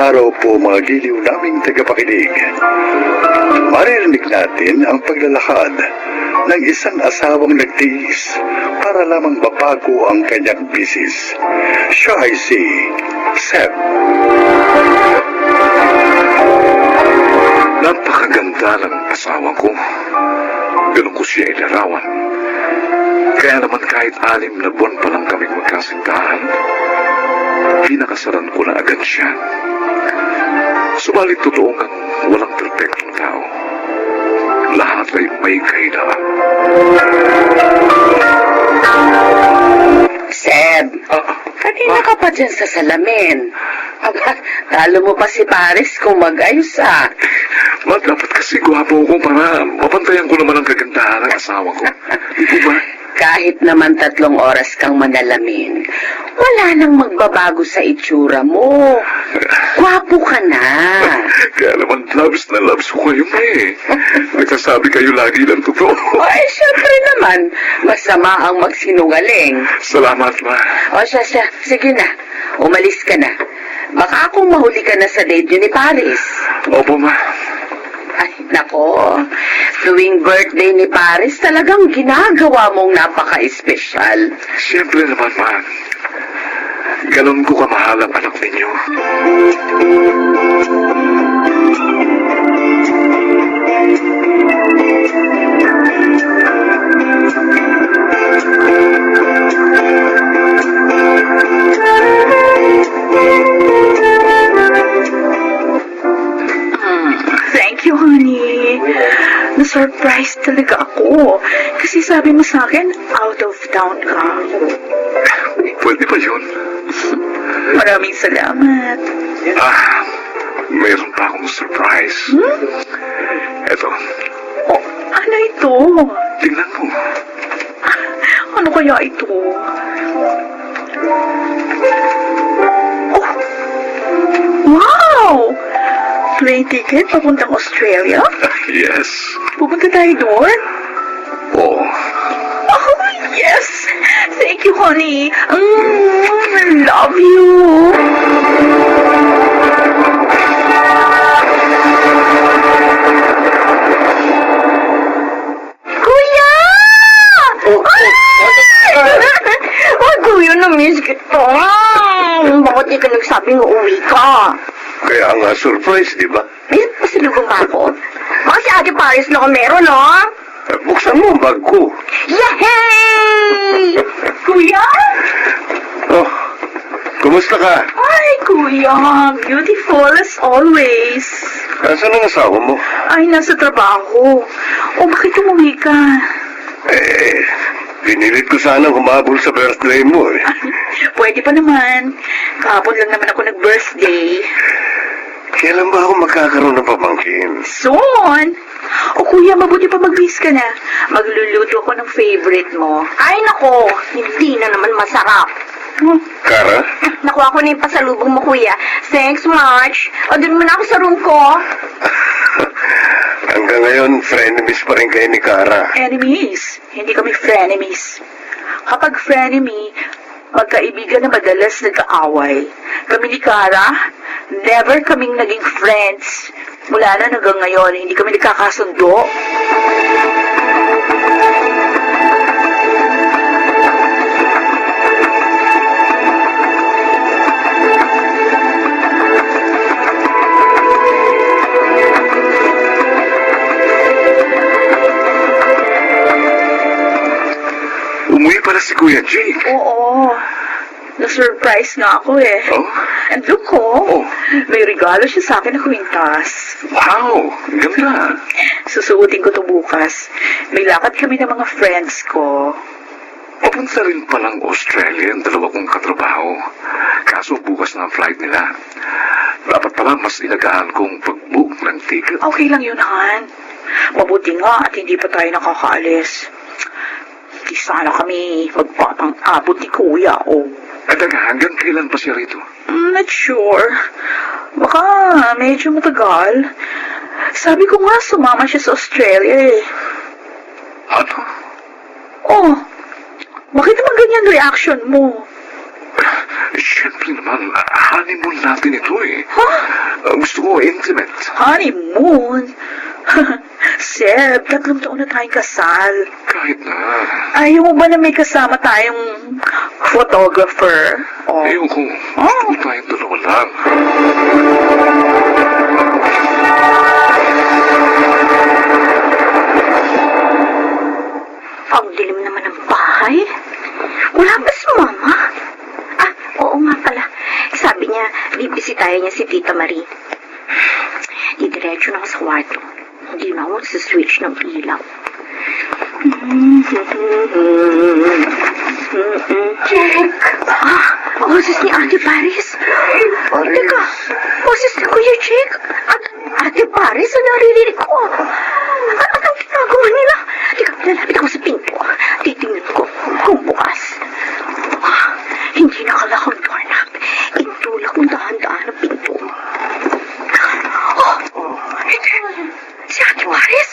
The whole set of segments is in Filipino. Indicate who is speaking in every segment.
Speaker 1: araw po mga giliw naming tagapakinig. Maririnig natin ang paglalakad ng isang asawang nagtiis para lamang mabago ang kanyang bisis. Siya ay si Seb.
Speaker 2: Napakaganda ng asawa ko. Ganun ko siya inarawan. Kaya naman kahit 6 na buwan pa lang kami magkasintahan, pinakasaran ko na agad siya. Subalit totoo nga walang perfectong tao. Lahat ay may kailangan.
Speaker 3: Seb, kanina ka pa dyan sa salamin. Aba, talo mo pa si Paris kung mag-ayos ah.
Speaker 2: Dapat kasi gwapo ko para mapantayan ko naman ang kagandahan ng asawa ko. Di ba?
Speaker 3: Kahit naman 3 oras kang manalamin, wala nang magbabago sa itsura mo. Gwapo ka na.
Speaker 2: Kaya naman loves na loves ko kayo eh. Nagsasabi kayo lagi ng totoo.
Speaker 3: Ay, syempre naman, masama ang magsinungaling.
Speaker 2: Salamat, ma.
Speaker 3: O siya, sige na, umalis ka na. Baka akong mahuli ka na sa date niyo ni Paris.
Speaker 2: Opo, ma.
Speaker 3: Ay, nako. Tuwing birthday ni Paris, talagang ginagawa mong napaka-espesyal.
Speaker 2: Siyempre naman, ma. Ganon ko kamahal ang anak ninyo.
Speaker 4: Thank you, honey. Na-surprise talaga ako. Kasi sabi mo sa akin, out of town ka.
Speaker 2: Pwede ba yun?
Speaker 4: Maraming salamat.
Speaker 2: Mayroon pa akong surprise. Eto,
Speaker 4: Oh, ano ito?
Speaker 2: tingnan mo.
Speaker 4: Ano kaya ito? Oh! Wow! Plane ticket papuntang Australia?
Speaker 2: Yes.
Speaker 4: Pupunta tayo doon?
Speaker 2: Oo.
Speaker 4: Oh, yes! Thank you, honey. I love you. Kuya! Ay, kuya, na-miss kita. Bakit di ka nagsabing uuwi ka?
Speaker 1: Kaya nga surprise, di ba?
Speaker 4: May pasalubong ba ako? Baka si Ate Paris na meron, no?
Speaker 1: Buksan mo ang bag ko.
Speaker 4: Yay! Kuya?
Speaker 1: Oh, kumusta ka?
Speaker 4: Ay, kuya. Beautiful as always.
Speaker 1: Nasaan ang asawa mo?
Speaker 4: Ay, nasa trabaho. O, bakit umuwi ka?
Speaker 1: Pinilit ko sanang humabol sa birthday mo eh.
Speaker 4: Pwede pa naman. Kahapon lang naman ako nag-birthday.
Speaker 1: Kailan ba ako magkakaroon ng pamangkin?
Speaker 4: Soon! O kuya, mabuti pa mag-bis ka na. Magluluto ako ng favorite mo. Ay, nako! Hindi na naman masarap.
Speaker 1: Kara?
Speaker 4: Nakuha ko na yung pasalubong mo, kuya. Thanks much. O, dun mo na ako sa room ko.
Speaker 1: Hanggang ngayon, frenemies pa rin kayo ni Kara.
Speaker 4: Enemies. Hindi kami frenemies. Kapag frenemy, magkaibigan na madalas nag-aaway. Kami ni Kara, never kaming naging friends. Mula na hanggang ngayon, hindi kami nagkakasundo.
Speaker 2: Umuwi pala si Kuya Jake.
Speaker 4: Oo. Na-surprise nga ako eh.
Speaker 2: Oh?
Speaker 4: And look ko,
Speaker 2: Oh.
Speaker 4: may regalo siya sa akin na kwintas.
Speaker 2: Wow! Ganda!
Speaker 4: Susuotin ko to bukas. May lakad kami ng mga friends ko.
Speaker 2: Papunta rin palang Australia ang 2 kong katrabaho. Kaso bukas na ang flight nila. Dapat pala mas inagaan kong pag-book ng ticket.
Speaker 4: Okay lang yun, Han. Mabuti nga at hindi pa tayo nakakaalis. Hindi sana kami magpapang-abot ni Kuya, oh.
Speaker 2: At hanggang kailan pa siya rito?
Speaker 4: Not sure. Baka medyo matagal. Sabi ko nga, sumama siya sa Australia eh.
Speaker 2: Ano?
Speaker 4: Oh, bakit naman ganyan reaction mo?
Speaker 2: Siyempre naman, honeymoon natin ito eh.
Speaker 4: Huh?
Speaker 2: Gusto ko intimate.
Speaker 4: Honeymoon? Seb, 3 taon na tayong kasal.
Speaker 2: Kahit na.
Speaker 4: Ayaw mo ba na may kasama tayong photographer? Oh.
Speaker 2: Ayoko.
Speaker 4: Oh.
Speaker 2: Gusto ko tayong dalawa lang.
Speaker 5: Ang dilim naman ng bahay. Wala ba si Mama? Ah, oo nga pala. Sabi niya, bibisitahin niya si Tita Marie. Didiretso na ako sa kwarto. Hindi na ako sa switch ng ilaw. Jack! Ah, boses ni Ate Paris. Teka, boses ni Kuya Jack. At Ate Paris, ang naririnig ko. At ang ginagawa nila? Teka, lalapit ako sa pinto. Titingnan ko kung bukas. Ah, hindi nakalakang doorknob. Itulak mo dahan-dahan ang pinto. Oh, hindi. Si Ate Paris?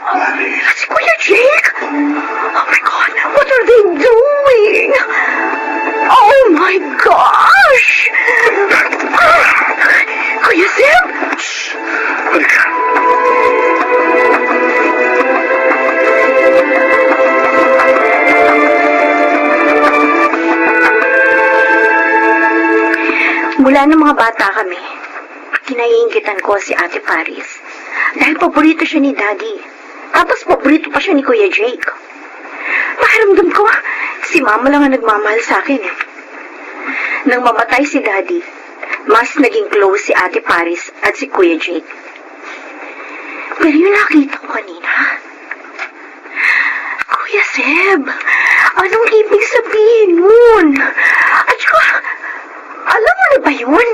Speaker 5: At si Kuya Jake? Oh my God, what are they doing? Oh my gosh! Kuya Sim?
Speaker 2: Halika.
Speaker 5: Mula ng mga bata kami, kinaiingitan ko si Ate Paris. Dahil paborito siya ni Daddy. Tapos paborito pa siya ni Kuya Jake. Pakiramdam ko, si Mama lang ang nagmamahal sa akin eh. Nang mamatay si Daddy, mas naging close si Ate Paris at si Kuya Jake. Pero yung nakita ko kanina, Kuya Seb, anong ibig sabihin nun? At saka, alam mo na ba yun?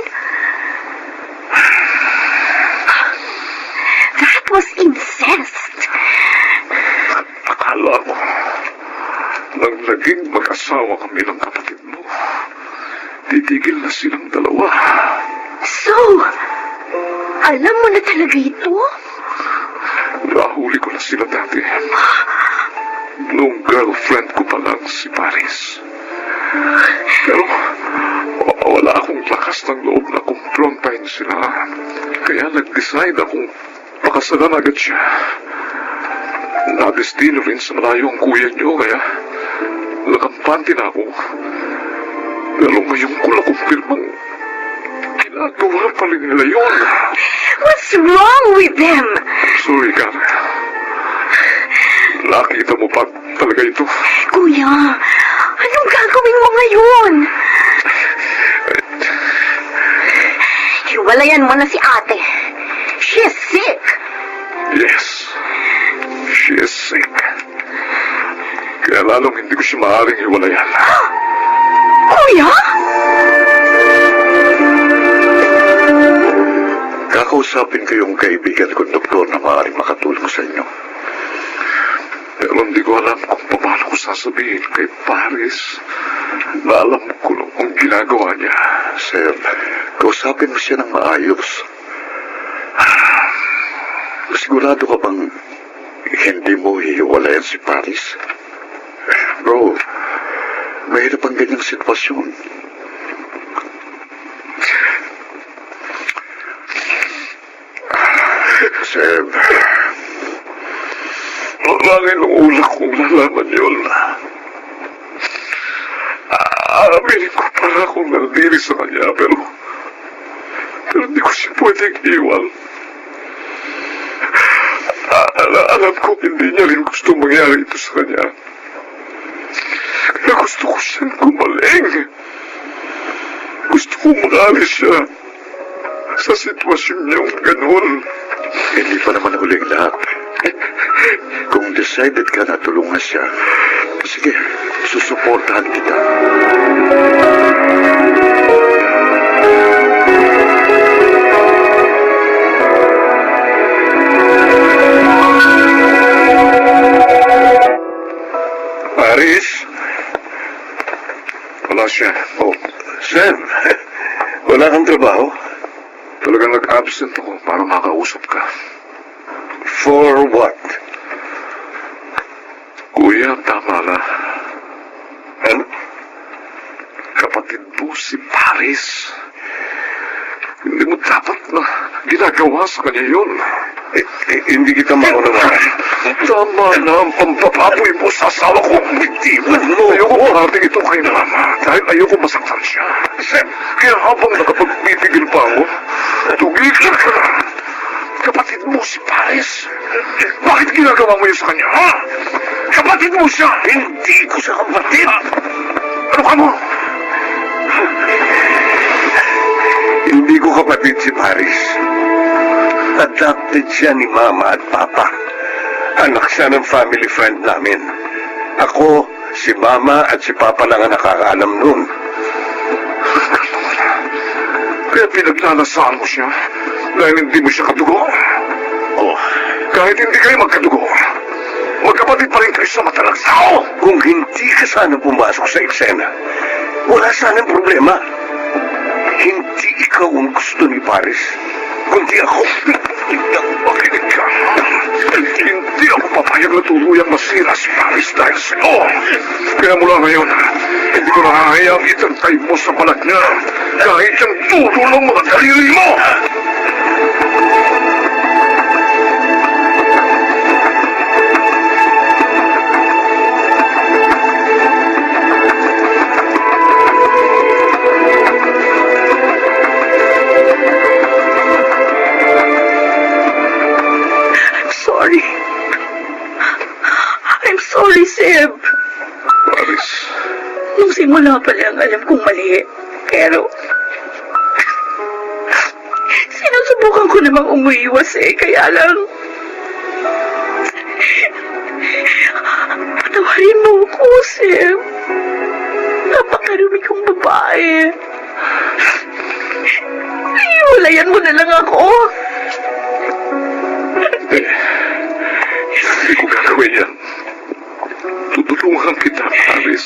Speaker 5: That was incest.
Speaker 2: Akala ko, nang naging mag-asawa kami ng kapatid mo, titigil na silang dalawa.
Speaker 5: So, alam mo na talaga ito?
Speaker 2: Nahuli ko na sila dati. Nung girlfriend ko pa lang si Paris. Pero wala akong lakas ng loob na kumprontahin sila. Kaya nag-decide akong pakasalan agad siya. Nadestino rin sa malayo ang kuya niyo, kaya nakampante na ako. Pero ngayon ko lang kumpirmang ginagawa pa rin nila yun.
Speaker 5: What's wrong with them?
Speaker 2: Sorry, Kara. Nakita mo pa talaga ito.
Speaker 5: Kuya, anong gagawin mo ngayon? Hiwalayan mo na si ate. She's sick.
Speaker 2: Yes. She is sick. Kaya lalong hindi ko siya maaaring hiwalayan.
Speaker 5: Kuya?
Speaker 1: Kakausapin ko yung kaibigan kong doktor na maaaring makatulong sa inyo.
Speaker 2: Pero hindi ko alam kung paano ko sasabihin kay Paris na alam ko ang ginagawa niya.
Speaker 1: Sir, kausapin mo siya ng maayos. Sigurado ka bang hindi mo hihiwalayan si Paris? Bro, mahirap ang ganyang sitwasyon. Seb,
Speaker 2: Langin ang ulak kong lalaman yun. Aaminin ko para akong nandiri sa kanya, pero hindi ko siya pwedeng iwan. Alam ko hindi niya rin gusto mangyari ito sa kanya. Kaya gusto ko siyang gumaling. Gusto kong maalis siya sa sitwasyon niyang ganun.
Speaker 1: hindi pa naman huling lahat. Kung decided ka na tulungan siya, sige, susuportahan kita.
Speaker 2: Paris? Wala siya.
Speaker 1: Oh, Sam, wala kang trabaho?
Speaker 2: Talagang nag-absent ako para makausap ka.
Speaker 1: For what?
Speaker 2: Kuya, tama na.
Speaker 1: Ano?
Speaker 2: Kapatid mo Paris. Hindi mo dapat na ginagawa sa kanya yun.
Speaker 1: Hindi kita maunawaran.
Speaker 2: Tama na ang pambababoy mo sa asawa ko. Bitiwan mo. Ayoko parating ito kay mama dahil ayoko masaktan siya. Kaya habang nakapagpipigil pa ako, tumigil ka na. Kapatid mo si Paris. Bakit ginagawa mo yun sa kanya, ha? Kapatid mo siya. Hindi ko siya kapatid. Ano ka mo?
Speaker 1: Hindi ko kapatid si Paris. Adopted siya ni Mama at Papa. Anak siya ng family friend namin. Ako, si Mama at si Papa lang ang nakakaalam noon.
Speaker 2: Kaya pinaglalasaan mo siya dahil hindi mo siya kadugo.
Speaker 1: Oh,
Speaker 2: Kahit hindi kayo magkadugo, magkapatid pa rin kayo sa matalang tao.
Speaker 1: kung hindi ka sana pumasok sa eksena, wala sanang problema. Hindi ikaw ang gusto ni Paris, kundi ako.
Speaker 2: Makinig ka. Hindi ako papayag na tuluyang masira si Paris dahil sa'yo. Kaya mula ngayon, hindi ko nakahayang itagtay mo sa balat niya kahit ang dulo ng mga daliri mo.
Speaker 4: Sorry. I'm sorry, Seb.
Speaker 2: Paris,
Speaker 4: Nung simula pa lang alam kong mali. Pero, sinusubukan ko namang umuiwas kaya lang. Patawarin mo ako, Seb. Napakarumi kong babae. Iwalayan mo na lang ako.
Speaker 2: hindi ko gagawin yan. Tutulungan kita, Paris.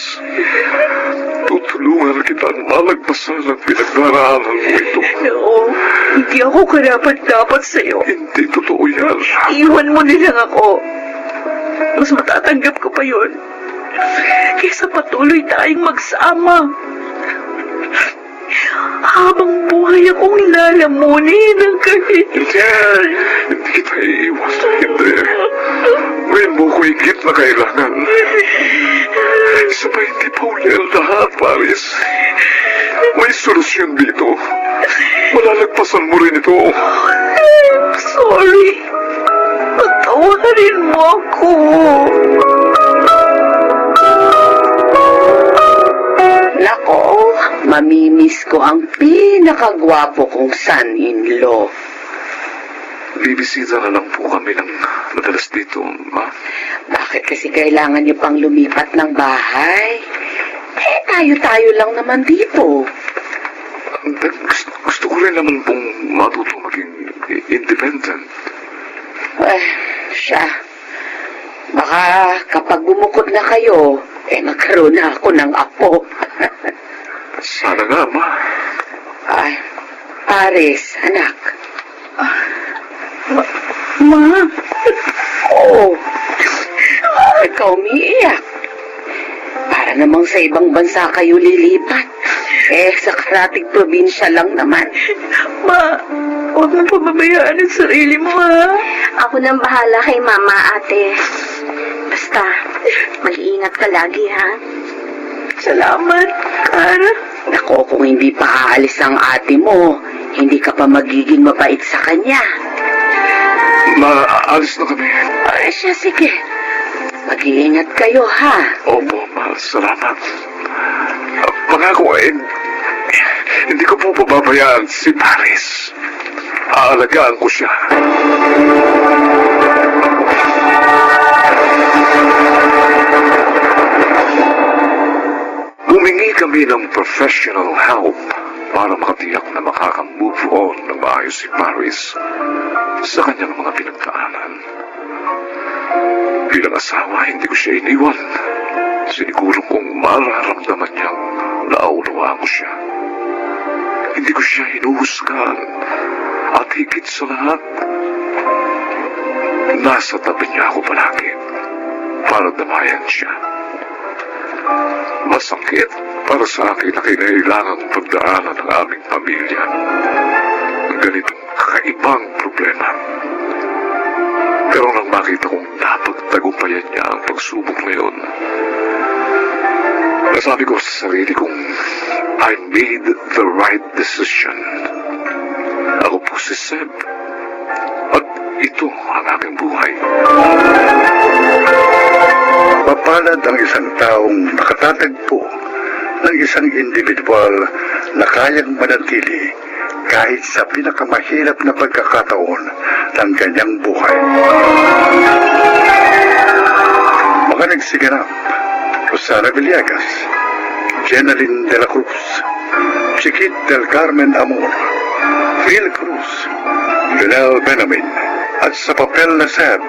Speaker 2: Tutulungan kita malagpasan ang pinagdaraanan mo ito.
Speaker 4: Oo, hindi ako karapat-dapat sa'yo.
Speaker 2: Hindi totoo yan.
Speaker 4: Iwan mo na lang ako. Mas matatanggap ko pa yun. Kesa patuloy tayong magsama. Habang buhay akong lalamunin ng kahit...
Speaker 2: Hindi kita iiwan. Hindi. Ngayon mo ko higit na kailangan. Sabay hindi pa uli ang lahat, Paris. May solusyon dito. Malalagpasan mo rin ito.
Speaker 4: I'm sorry. Patawarin mo ako.
Speaker 3: Nako, mamimiss ko ang pinakagwapo kong son-in-law.
Speaker 2: Bibisita na lang po kami ng madalas dito, ma.
Speaker 3: Bakit kasi kailangan niyo pang lumipat ng bahay? Eh, tayo-tayo lang naman dito.
Speaker 2: Gusto ko rin naman pong matuto maging independent.
Speaker 3: Siya. Baka kapag bumukod na kayo, magkaroon na ako ng apo.
Speaker 2: Sana nga, ma.
Speaker 3: Ay, Paris, anak.
Speaker 4: Ma,
Speaker 3: Oo. Bakit ka umiiyak? Para namang sa ibang bansa kayo lilipat. Sa karating probinsya lang naman.
Speaker 4: ma, huwag mong pababayaan ang sarili mo, ha?
Speaker 5: Ako nang bahala kay Mama, Ate. Basta, mag-iingat ka lagi, ha?
Speaker 4: Salamat, Kara.
Speaker 3: Nako, kung hindi pa aalis ang ate mo, hindi ka pa magiging mabait sa kanya.
Speaker 2: Ma, alis na kami.
Speaker 3: Ay, siya, sige. Mag-iingat kayo, ha?
Speaker 2: Opo, ma. Salamat. Pangako, hindi ko po pababayaan si Paris. Aalagaan ko siya. Humingi kami ng professional help para makatiyak na makaka-move on ng maayos si Paris sa kanyang mga pinagdaanan. Bilang asawa, hindi ko siya iniwan. Siguro kung mararamdaman niyang naunawaan ko siya. Hindi ko siya hinuhusgan at higit sa lahat, nasa tabi niya ako palagi para damayan siya. Masakit Para sa akin na kinailangang pagdaanan ng aming pamilya ang ganitong kakaibang problema. Pero nang makita kong napagtagumpayan niya ang pagsubok na yun, nasabi ko sa sarili kong I made the right decision. Ako po si Seb. At ito ang aking buhay.
Speaker 1: Mapalad ang isang taong nakatatagpo ng isang individual na kayang manatili kahit sa pinakamahirap na pagkakataon ng kanyang buhay. Mga nagsiganap: Rosana Villegas, Jenaline de la Cruz, Chiquit del Carmen Amor, Phil Cruz, Lionel Benamin, at sa papel na Seb,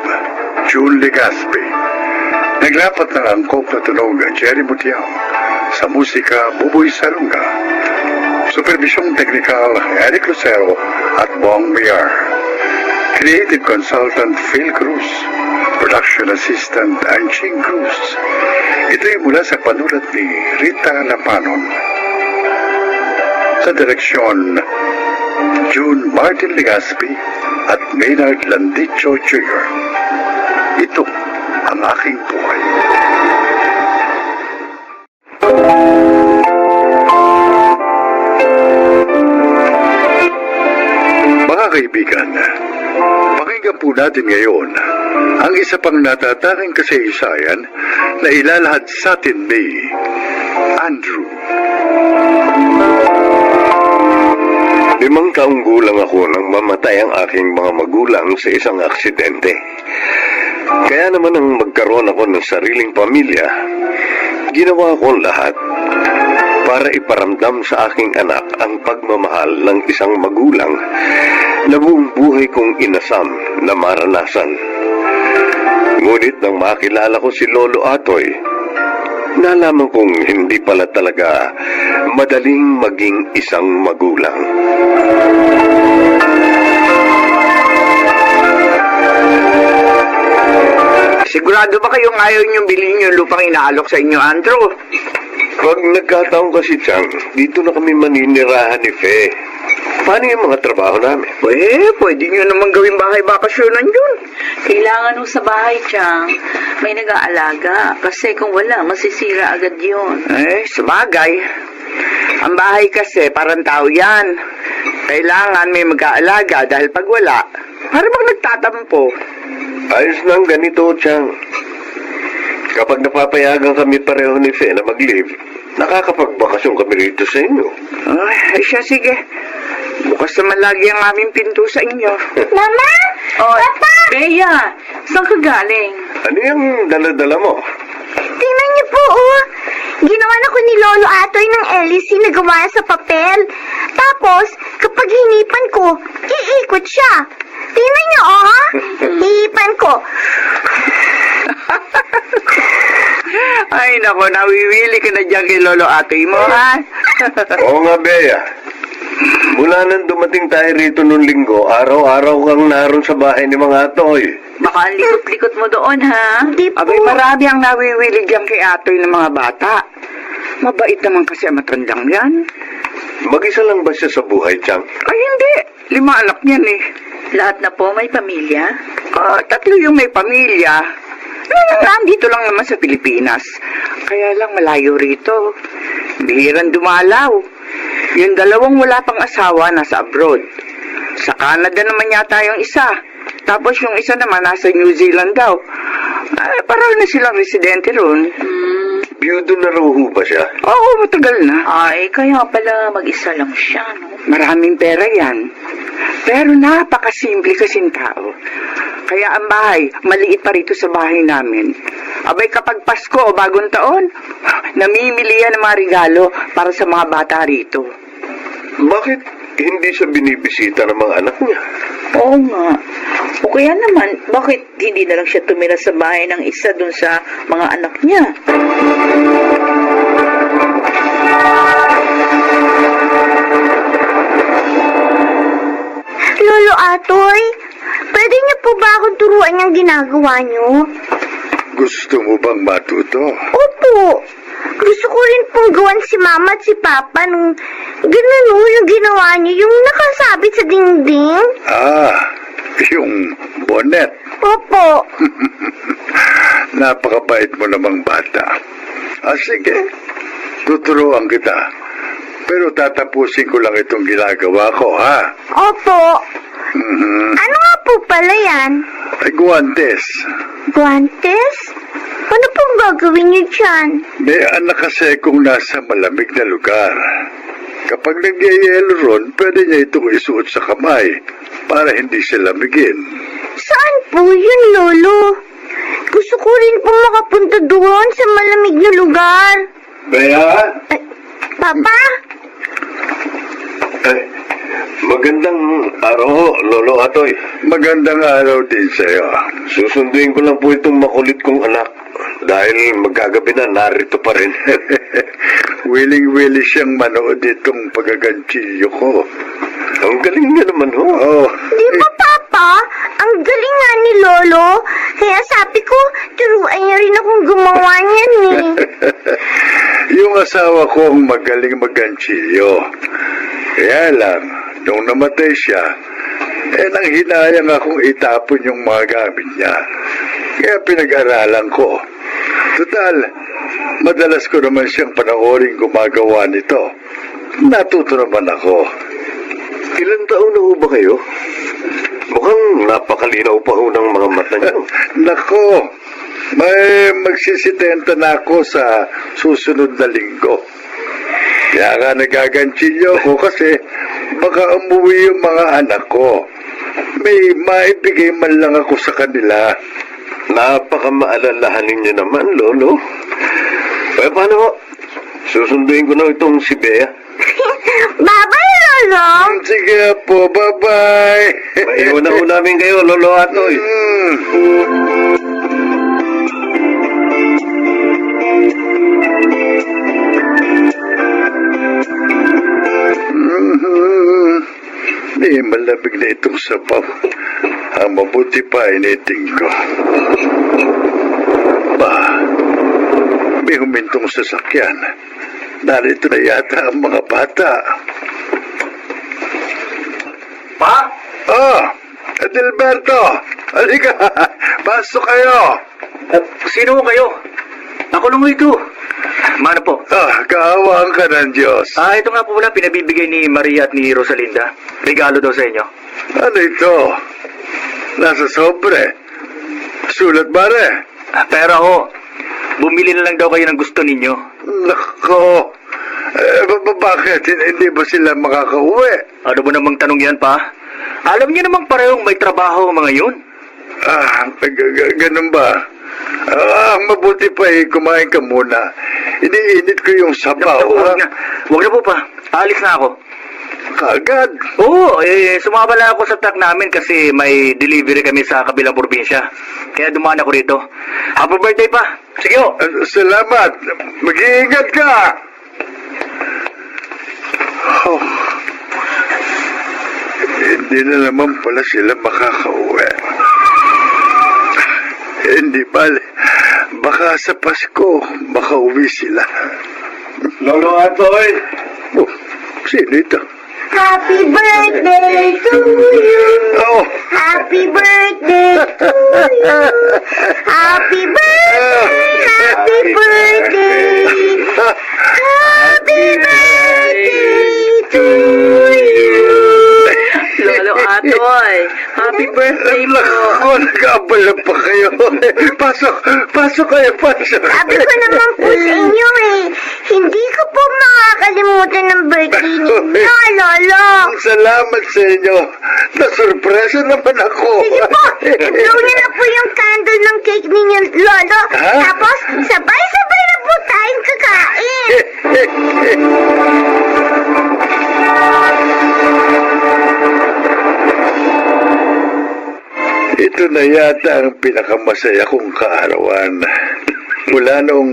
Speaker 1: June Legaspi. Naglapat ng angkop na tunog Jerry Mutiao, sa musika Buboy Salunga, supervisyong teknikal Eric Lucero at Bong Miar, creative consultant Phil Cruz, production assistant Anching Cruz. Ito'y mula sa panulat ni Rita Lapanon. Sa direksyon June Martin Legaspi at Maynard Landicho Jr. Ito ang aking buhay. Mga kaibigan, pakinggan po natin ngayon ang isa pang natatanging kasaysayan na ilalahad sa atin ni Andrew.
Speaker 6: 5 taong gulang ako nang mamatay ang aking mga magulang sa isang aksidente. Kaya naman nang magkaroon ako ng sariling pamilya, ginawa ko ang lahat para iparamdam sa aking anak ang pagmamahal ng isang magulang na buong buhay kong inasam na maranasan. Ngunit nang makilala ko si Lolo Atoy, nalaman kong hindi pala talaga madaling maging isang magulang.
Speaker 7: Sigurado ba kayong ayaw niyong bilhin yung lupang inaalok sa inyo, Andrew?
Speaker 6: Pag nagkataon kasi, Chang, dito na kami maninirahan ni Fe. Paano yung mga trabaho namin?
Speaker 7: Pwede niyo naman gawing bahay bakasyonan yun.
Speaker 4: Kailangan mo sa bahay, Chang. May nag-aalaga. Kasi kung wala, masisira agad yun.
Speaker 7: Sabagay. Ang bahay kasi parang tao yan. Kailangan may mag-aalaga dahil pag wala, para bang nagtatampo.
Speaker 6: Ayos lang ganito, Chang. Kapag napapayagan kami pareho ni Fe na mag-leave, nakakapagbakasyon kami rito sa inyo.
Speaker 7: Ay, siya, sige. Bukas naman lagi ang aming pinto sa inyo.
Speaker 5: Mama!
Speaker 4: Oh,
Speaker 5: Papa!
Speaker 4: Bea, saan ka galing?
Speaker 6: Ano yung dala-dala mo?
Speaker 5: Tingnan niyo po, oh. Ginawa na ko ni Lolo Atoy ng LEC na gawa sa papel. Tapos, kapag hinipan ko, iikot siya. Tingnan niyo, oh. Hihipan ko.
Speaker 7: Ay, nako, nawiwili ka na dyan kay Lolo Atoy mo, ha?
Speaker 6: Oo nga, Bea. Mula nang dumating tayo rito noong linggo, araw-araw kang naroon sa bahay ni mga Atoy.
Speaker 4: Baka ang likot-likot mo doon, ha?
Speaker 5: Hindi po.
Speaker 7: Abay, marami ang nawiwili dyan kay Atoy ng mga bata. Mabait naman kasi ang matandang yan.
Speaker 6: Mag-isa lang ba siya sa buhay, Chang?
Speaker 7: Ay, hindi. 5 anak niyan eh.
Speaker 4: Lahat na po may pamilya.
Speaker 7: 3 yung may pamilya. Nandito lang naman sa Pilipinas. Kaya lang malayo rito. Bihirang dumalaw. Yung 2 wala pang asawa nasa abroad. Sa Canada naman yata yung isa. Tapos yung isa naman nasa New Zealand daw. Parang na silang residente ron.
Speaker 6: Biyudo na raw ho ba siya?
Speaker 7: Oo, matagal na.
Speaker 4: Ay, kaya pala mag-isa lang siya, no?
Speaker 7: Maraming pera yan. Pero napakasimple kasing tao. Kaya ang bahay, maliit pa rito sa bahay namin. Abay, kapag Pasko o Bagong Taon, namimili yan ng mga regalo para sa mga bata rito.
Speaker 6: Bakit hindi siya binibisita ng mga anak niya?
Speaker 4: Oo nga. O kaya naman, bakit hindi na lang siya tumira sa bahay ng isa dun sa mga anak niya?
Speaker 5: Lolo Atoy, pwede niyo po ba akong turuan yung ginagawa niyo?
Speaker 1: Gusto mo bang matuto?
Speaker 5: Opo. Gusto ko rin pong gawan si Mama at si Papa nung ganun yung ginawa niyo, yung nakasabit sa dingding.
Speaker 1: Yung bonnet.
Speaker 5: Opo.
Speaker 1: Napakabait mo namang bata. Sige. Tuturuan kita. Pero tatapusin ko lang itong ginagawa ko, ha?
Speaker 5: Opo. Ano nga po pala yan?
Speaker 1: Ay, guwantes.
Speaker 5: Guantes? Ano pong gagawin niyo dyan?
Speaker 1: May anak kasi kung nasa malamig na lugar. Kapag nagyayelo ron, pwede niya itong isuot sa kamay para hindi siya lamigin.
Speaker 5: Saan po yun, Lolo? Gusto ko rin po makapunta doon sa malamig na lugar.
Speaker 6: Bea?
Speaker 5: Ay, Papa?
Speaker 6: Magandang araw, Lolo Atoy.
Speaker 1: Magandang araw din sa'yo.
Speaker 6: Susunduin ko lang po itong makulit kong anak. Dahil magkagabi na, narito pa rin.
Speaker 1: Willing-willing siyang manood itong pagaganchilyo ko.
Speaker 6: Ang galing niya naman, ho.
Speaker 5: Di ba, Papa? Ang galing nga ni Lolo. Kaya sabi ko, turuan niya rin akong gumawa niyan eh.
Speaker 1: Yung asawa ko ang magaling magganchilyo. Kaya lang, nung namatay siya, nang hinayang akong itapon yung mga gamit niya. Kaya pinag-aralan ko. Total, madalas ko naman siyang panoorin gumagawa nito. Natuto naman ako.
Speaker 6: Ilang taon na ho ba kayo? Mukhang napakalinaw pa ho ng mga mata niyo.
Speaker 1: Nako, may magsisitenta na ako sa susunod na linggo. Kaya nga nagaganchilyo ko kasi baka umuwi yung mga anak ko. May maibigay man lang ako sa kanila.
Speaker 6: Napakamaalalahanin niyo naman, Lolo. Paano ho? Susunduin ko na itong si Bea.
Speaker 5: Bye-bye, Lolo.
Speaker 1: Sige po, bye-bye.
Speaker 6: Maiwan na ho namin kayo, Lolo Atoy.
Speaker 1: Malamig na itong sabaw. Ang mabuti pa initing ko. May humintong sasakyan. Narito na yata ang mga bata.
Speaker 8: Pa?
Speaker 1: Adalberto! Halika! Pasok kayo!
Speaker 8: Sino kayo? Ako lang ito. Mano po?
Speaker 1: Kaawaan ka ng Diyos.
Speaker 8: Ito nga po pala pinabibigay ni Maria at ni Rosalinda. Regalo daw sa inyo.
Speaker 1: Ano ito? Nasa sobre. Sulat bare.
Speaker 8: Pero ho, bumili na lang daw kayo ng gusto ninyo.
Speaker 1: Nako. Bakit? Hindi ba sila makakauwi?
Speaker 8: Ano ba namang tanong yan, pa? Alam niyo namang parehong may trabaho mga yun.
Speaker 1: Ganun ba? Mabuti pa kumain ka muna. Iniinit ko yung sabaw.
Speaker 8: Huwag na po pa. Alis na ako.
Speaker 1: Agad?
Speaker 8: Oo, sumabala ako sa truck namin kasi may delivery kami sa kabilang probinsya. Kaya dumaan ako rito. Happy birthday pa. Sige ho.
Speaker 1: Salamat. Mag-iingat ka. Hindi na naman pala sila makakauwi. Hindi bale. Baka sa Pasko, makauwi sila.
Speaker 6: Lolo Atoy!
Speaker 1: Sino ito?
Speaker 5: Happy birthday to you. Happy birthday to you. Happy birthday, happy birthday. Happy birthday to you.
Speaker 3: Lolo Atoy, happy birthday po.
Speaker 1: Naku, nag-aabala pa kayo. Pasok kayo, pasok.
Speaker 5: Sabi ko naman po sa inyo hindi ko po makakalimutan ng birthday ninyo, Lolo.
Speaker 1: Salamat sa inyo. Nasurpresa naman ako.
Speaker 5: Sige po, blow niyo na po yung candle ng cake ninyo, Lolo.
Speaker 1: Ha?
Speaker 5: Tapos, sabay-sabay na po tayong kakain.
Speaker 1: Ito na yata ang pinakamasaya kong kaarawan. Mula nung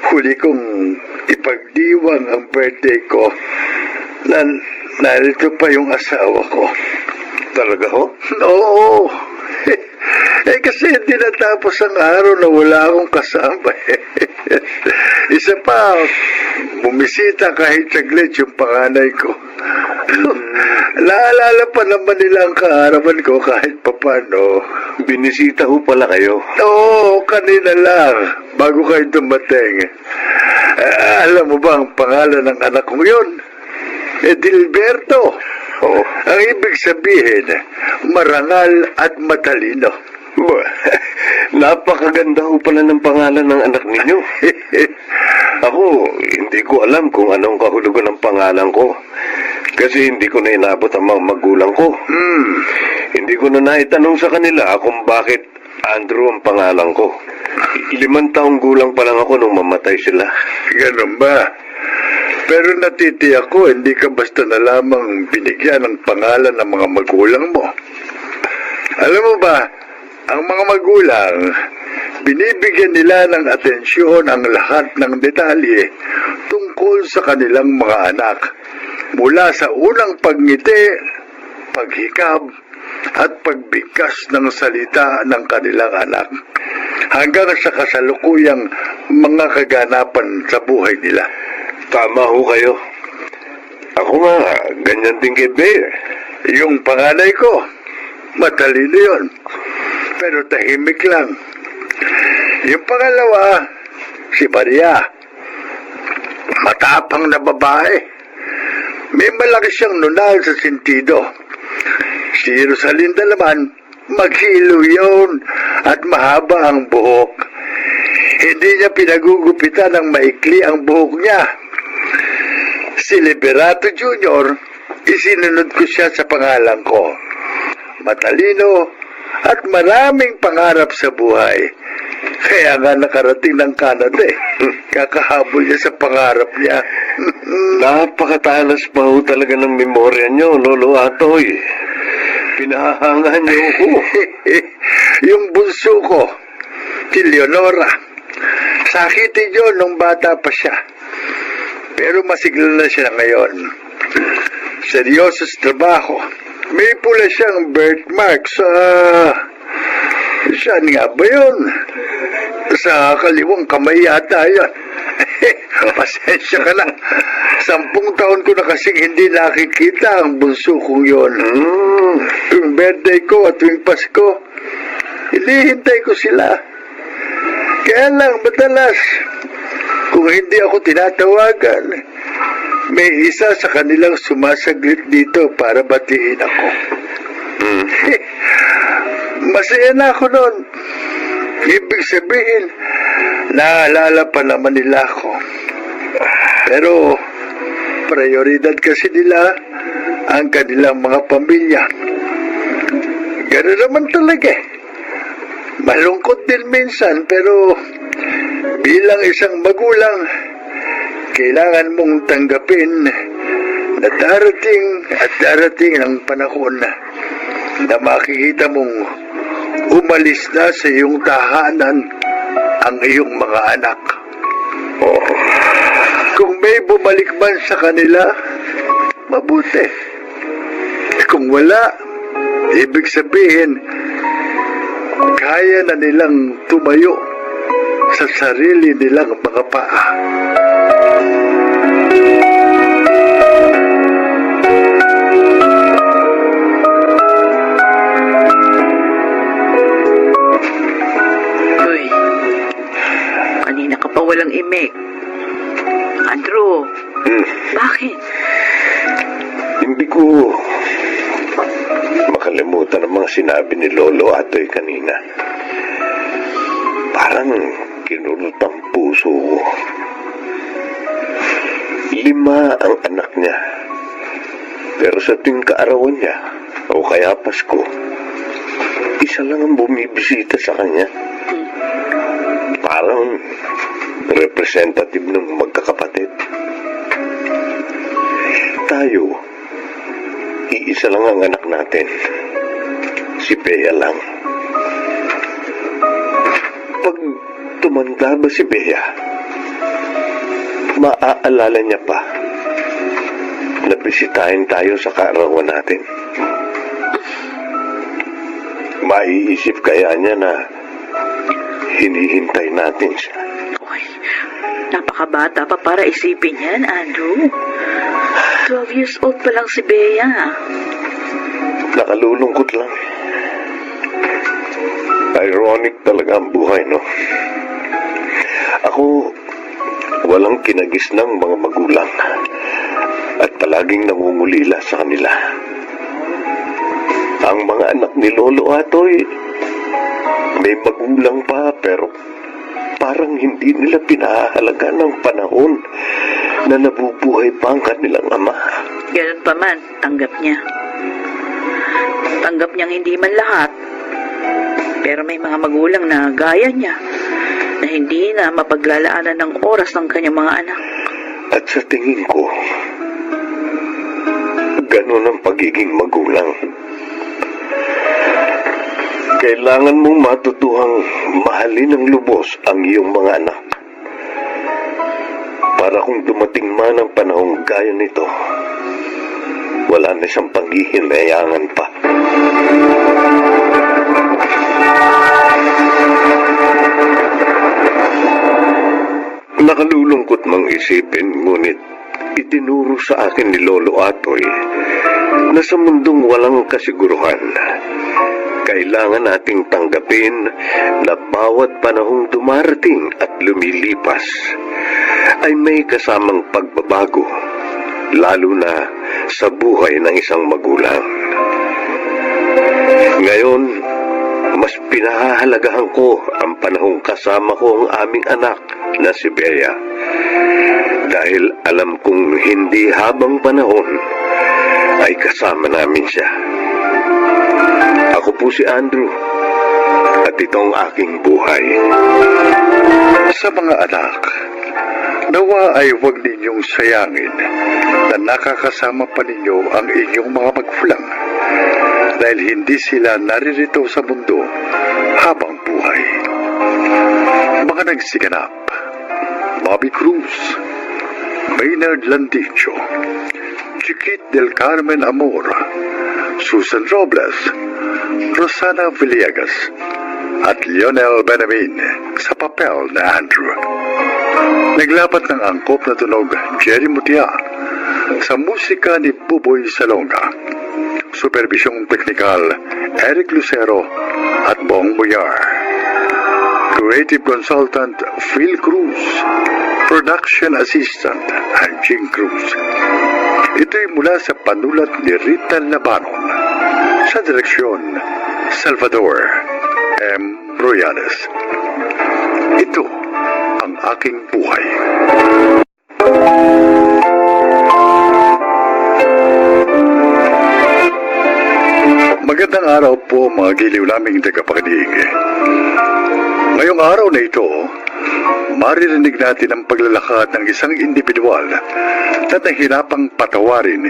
Speaker 1: huli kong ipagdiwang ang birthday ko, narito pa yung asawa ko.
Speaker 6: Talaga ho?
Speaker 1: Oo. Kasi hindi natapos ang araw na wala akong kasama. Isa pa, bumisita kahit saglit yung panganay ko. Naalala pa naman nila ang kaarawan ko kahit papano.
Speaker 6: Binisita ho pala kayo.
Speaker 1: Oo, kanina lang, bago kayo dumating. Alam mo ba ang pangalan ng anak kong yun? Edilberto.
Speaker 6: Oo.
Speaker 1: Ang ibig sabihin, marangal at matalino.
Speaker 6: Napakaganda ho pala ng pangalan ng anak ninyo. Ako, hindi ko alam kung anong kahulugan ng pangalan ko. Kasi hindi ko na inabot ang mga magulang ko. Hindi ko na naitanong sa kanila kung bakit Andrew ang pangalan ko. 5 taong gulang pa lang ako nung mamatay sila.
Speaker 1: Ganun ba? Pero natitiyak ko, hindi ka basta na lamang binigyan ng pangalan ng mga magulang mo. Alam mo ba, ang mga magulang, binibigyan nila ng atensyon ang lahat ng detalye tungkol sa kanilang mga anak. Mula sa unang pagngiti, paghikab, at pagbigkas ng salita ng kanilang anak, hanggang sa kasalukuyang mga kaganapan sa buhay nila.
Speaker 6: Tama ho kayo. Ako nga, ganyan din kay Bear.
Speaker 1: Yung panganay ko, matalino yun, pero tahimik lang. Yung pangalawa, si Maria, matapang na babae. May malaki siyang nunal sa sentido. Si Rosalinda naman, maghilo yun at mahaba ang buhok. Hindi niya pinagugupitan ng maikli ang buhok niya. Si Liberato Jr., isinunod ko siya sa pangalan ko. Matalino at maraming pangarap sa buhay. Kaya nga nakarating ng Canada eh. Kakahabol niya sa pangarap niya.
Speaker 6: Napakatalas pa ho talaga ng memorya nyo, Lolo Atoy. Pinahangan niyo ko.
Speaker 1: Yung bunso ko, si Leonora, sakitin yun nung bata pa siya. Pero masigla na siya ngayon. Seryoso sa trabaho. May pula siyang birthmark sa... Saan nga ba yun? Sa kaliwang kamay yata yun. Pasensya ka na. 10 taon ko na kasing hindi nakikita ang bunso kong yun. Tuwing birthday ko at tuwing Pasko, hinihintay ko sila. Kaya lang, madalas, kung hindi ako tinatawagan, may isa sa kanilang sumasaglit dito para batiin ako. Masaya na ako noon. Ibig sabihin, naalala pa naman nila ako. Pero, prioridad kasi nila ang kanilang mga pamilya. Gano'n naman talaga eh. Malungkot din minsan, pero bilang isang magulang, kailangan mong tanggapin na darating ang panahon na makikita mong umalis na sa iyong tahanan ang iyong mga anak. Kung may bumalik man sa kanila, mabuti. Kung wala, ibig sabihin, kaya na nilang tumayo sa sarili nilang mga paa.
Speaker 3: Uy, kanina ka pa walang imik. Andrew, bakit?
Speaker 6: Hindi ko makalimutan ang mga sinabi ni Lolo Atoy kanina. Parang kinulot ang puso ko. 5 ang anak niya. Pero sa tuwing kaarawan niya, o kaya Pasko, isa lang ang bumibisita sa kanya. Parang representative ng magkakapatid. Tayo, iisa lang ang anak natin. Si Bea lang. Pag tumanda ba si Bea, maaalala niya pa na bisitahin tayo sa kaarawan natin. Maiisip kaya niya na hinihintay natin siya.
Speaker 4: Uy, napakabata pa para isipin yan, Andrew. 12 years old pa lang si Bea.
Speaker 6: Nakalulungkot lang. Ironic talaga ang buhay, no? Ako, walang kinagis ng mga magulang at palaging nangungulila sa kanila. Ang mga anak ni Lolo Atoy, may magulang pa pero parang hindi nila pinahalaga ng panahon na nabubuhay pa ang kanilang ama.
Speaker 4: Ganun pa man, tanggap niya. Tanggap niyang hindi man lahat. Pero may mga magulang na gaya niya na hindi na mapaglalaanan ng oras ng kanyang mga anak.
Speaker 6: At sa tingin ko, ganun ang pagiging magulang. Kailangan mong matutuhang mahalin ng lubos ang iyong mga anak. Para kung dumating man ang panahong gaya nito, wala na siyang panghihinayangan pa. Nakalulungkot mang isipin, ngunit itinuro sa akin ni Lolo Atoy na sa mundong walang kasiguruhan, kailangan nating tanggapin na bawat panahong dumarating at lumilipas ay may kasamang pagbabago, lalo na sa buhay ng isang magulang. Ngayon, mas pinahahalagahan ko ang panahong kasama ko ang aming anak na si Bea. Dahil alam kong hindi habang panahon ay kasama namin siya. Ako po si Andrew at itong aking buhay.
Speaker 1: Sa mga anak, nawa ay huwag ninyong sayangin na nakakasama pa ninyo ang inyong mga magulang dahil hindi sila naririto sa mundo habang buhay. Mga nagsiganap, Bobby Cruz, Maynard Landicho, Chiquit del Carmen Amor, Susan Robles, Rosana Villegas, at Lionel Benamin sa papel na Andrew. Naglapat ng angkop na tunog Jerry Mutia sa musika ni Buboy Salonga. Supervisyong teknikal Eric Lucero at Bong Boyar. Creative Consultant Phil Cruz. Production Assistant Anjing Cruz. Ito'y mula sa panulat ni Rita Labanon. Sa direksyon Salvador M. Royales. Ito ang aking buhay. Magandang araw po mga giliw naming tagapakinig. Ngayong araw na ito, maririnig natin ang paglalakad ng isang individual na nahirapang patawarin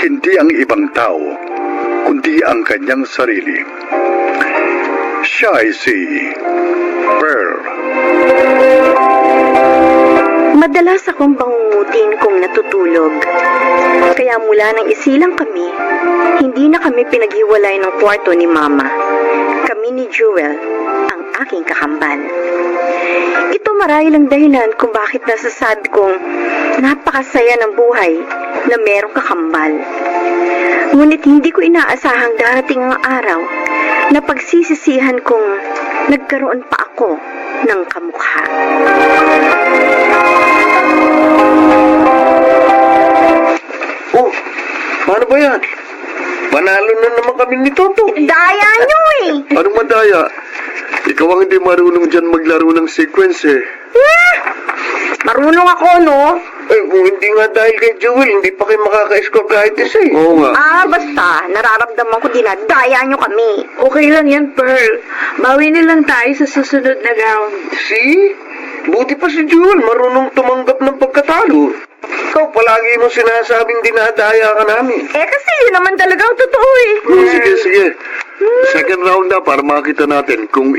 Speaker 1: hindi ang ibang tao, kundi ang kanyang sarili. Siya ay si Pearl.
Speaker 5: Madalas akong bangungutin kung natutulog. Kaya mula nang isilang kami, hindi na kami pinaghiwalay ng kwarto ni Mama. Kami ni Jewel, ang aking kakambal. Ito marahil ang dahilan kung bakit nasasabi kong napakasaya ng buhay na merong kakambal. Ngunit hindi ko inaasahang darating ang araw na pagsisisihan kong nagkaroon pa ako ng kamukha.
Speaker 6: Oh, paano ba yan? Panalo na naman kami ni Toto.
Speaker 5: Daya nyo eh!
Speaker 6: Anong madaya? Ikaw ang hindi marunong dyan maglaro ng sequence eh.
Speaker 5: Marunong ako, no?
Speaker 6: Eh, kung hindi nga dahil kay Jewel, hindi pa kayo makaka-score kahit isa eh. Oo nga.
Speaker 5: Basta, nararamdaman ko dinadaya nyo kami.
Speaker 4: Okay lang yan, Pearl. Bawi nilang tayo sa susunod na round.
Speaker 6: See? Buti pa si Jewel, marunong tumanggap ng pagkatalo. Ikaw palagi mo sinasabing dinadaya ka namin.
Speaker 5: Kasi yun naman talaga ang totoo eh.
Speaker 6: Sige. Second round na para makita natin kung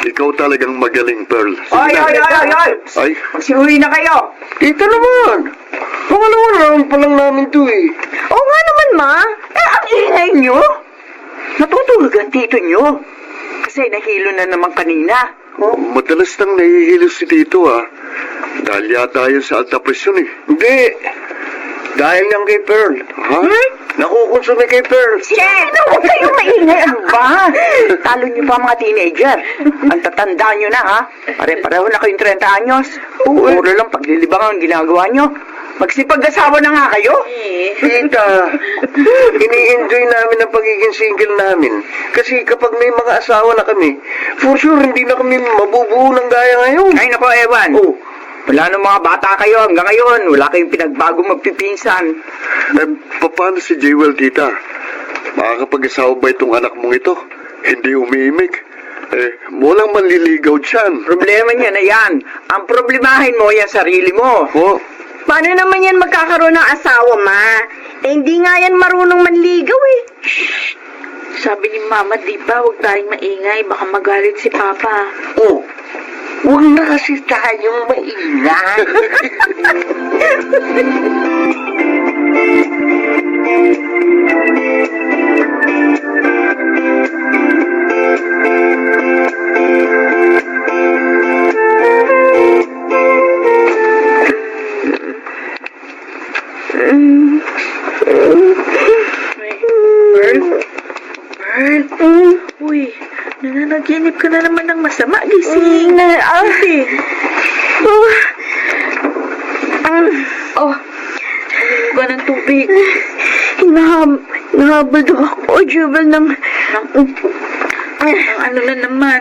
Speaker 6: ikaw talagang magaling, Pearl.
Speaker 7: Ay!
Speaker 6: Ay,
Speaker 7: Magsiuwi na kayo!
Speaker 6: ito naman. Pangalawang round pa lang namin to eh.
Speaker 5: Oo nga naman, Ma.
Speaker 7: Ang ingay nyo! Natutulog ang tito nyo. Kasi nahilo na naman kanina.
Speaker 6: Madalas nang nahihilo si Tito, Dahil yata yun sa alta presyon, Hindi. Dahil yan kay Pearl. Ha? Nakukonsume kay Pearl.
Speaker 7: Huwag kayong maingay. Ano ba? Talo niyo pa mga teenager. Ang tatanda niyo na, ha? Pare-pareho na kayong 30 anyos. Puro lang paglilibang ang ginagawa niyo. Magsipag-asawa na nga kayo.
Speaker 6: Tita, ini-enjoy namin ang pagiging single namin. Kasi kapag may mga asawa na kami, for sure hindi na kami mabubuo ng gaya ngayon.
Speaker 7: Ay, nako, Ewan. Wala nang mga bata kayo hanggang ngayon. Wala kayong pinagbago magpipinsan.
Speaker 6: Paano si Jewel, tita? Makakapag-asawa ba itong anak mong ito? Hindi umiimik. Walang manliligaw dyan.
Speaker 7: Problema niya na yan. Ang problemahin mo yan sarili mo.
Speaker 5: Paano naman yan magkakaroon ng asawa, Ma? Hindi nga yan marunong manligaw eh.
Speaker 4: Sabi ni Mama, di ba, huwag tayong maingay. Baka magalit si Papa.
Speaker 6: Huwag na kasi tayong maingay.
Speaker 4: Uy, nananaginip ka na naman ng masama. Gising. Uminom ka ng tubig.
Speaker 5: Nahabol daw ako, Jubel, ng
Speaker 4: Ang ano na naman.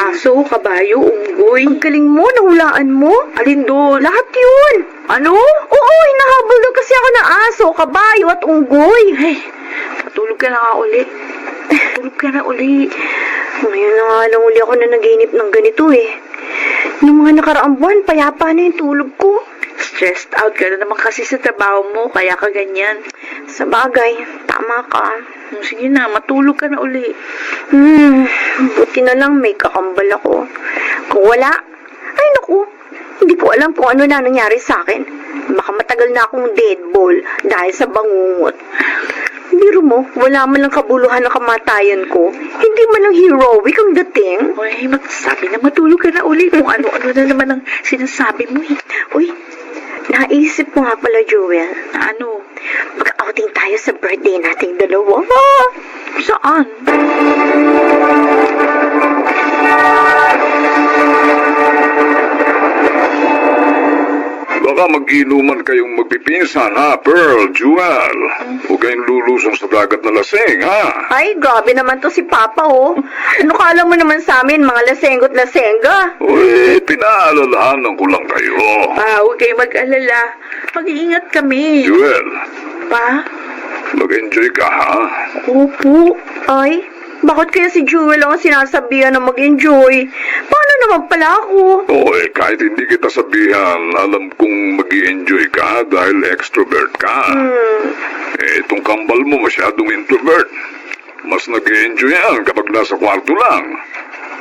Speaker 4: Aso, kabayo, unggoy.
Speaker 5: Ang galing mo, nahulaan mo.
Speaker 4: Alin doon?
Speaker 5: Lahat yun.
Speaker 4: Ano?
Speaker 5: Oo, hinahabol daw kasi ako ng aso, kabayo at unggoy.
Speaker 4: Ay, matulog ka na nga uli. Matulog ka na uli.
Speaker 5: Ngayon na nga lang uli ako na naginip ng ganito eh. Noong mga nakaraang buwan, payapa na yung tulog ko.
Speaker 4: Stressed out ka na naman kasi sa trabaho mo, kaya ka ganyan.
Speaker 5: Sa bagay, tama ka.
Speaker 4: Sige na, matulog ka na uli.
Speaker 5: Buti na lang may kakambal ako. Kung wala, ay naku, hindi ko alam kung ano na nangyari sa akin. Baka matagal na akong dead ball dahil sa bangungot. Biro mo, wala man lang kabuluhan ng kamatayan ko. Hindi man lang heroic ang dating.
Speaker 4: Uy, magsabi na matulog ka na uli kung ano-ano na naman ang sinasabi mo eh.
Speaker 5: Uy, naisip mo nga pala, Joel.
Speaker 4: Na ano?
Speaker 5: Mag-outing tayo sa birthday nating dalawa.
Speaker 4: Saan?
Speaker 2: Baka mag-inuman kayong magpipinsan, ha, Pearl, Jewel? Huwag kayong lulusong sa dagat na lasing, ha?
Speaker 5: Ay, grabe naman to si Papa, oh. Ano kala mo naman sa amin, mga lasenggo't lasenga?
Speaker 2: Uy, pinaalalahanan ko lang kayo.
Speaker 4: Pa, huwag kayong mag-alala. Mag-iingat kami.
Speaker 2: Jewel,
Speaker 4: Pa?
Speaker 2: mag-enjoy ka, ha?
Speaker 5: Opo. Ay, bakit kaya si Jewel ang sinasabihan na mag-enjoy? Paano naman pala ako?
Speaker 2: Kahit hindi kita sabihan, alam kong mag-i-enjoy ka dahil extrovert ka. Itong kambal mo masyadong introvert. Mas nag-i-enjoy yan kapag nasa kwarto lang.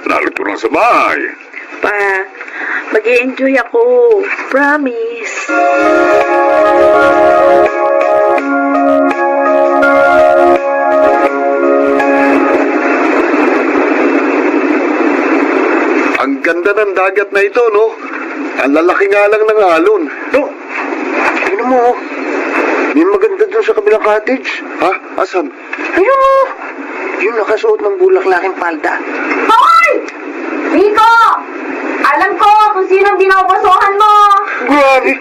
Speaker 2: Narito lang sa bahay.
Speaker 4: Pa, mag-i-enjoy ako. Promise.
Speaker 6: Ang ganda ng dagat na ito, no? Ang lalaki nga lang ng alon. Ano mo? May maganda dun sa kabilang cottage. Ha? Asan? Ayun mo! Yung nakasuot ng bulaklaking palda.
Speaker 5: Hoy! Rico! Alam ko kung sino ang binabosohan mo.
Speaker 6: Grabe!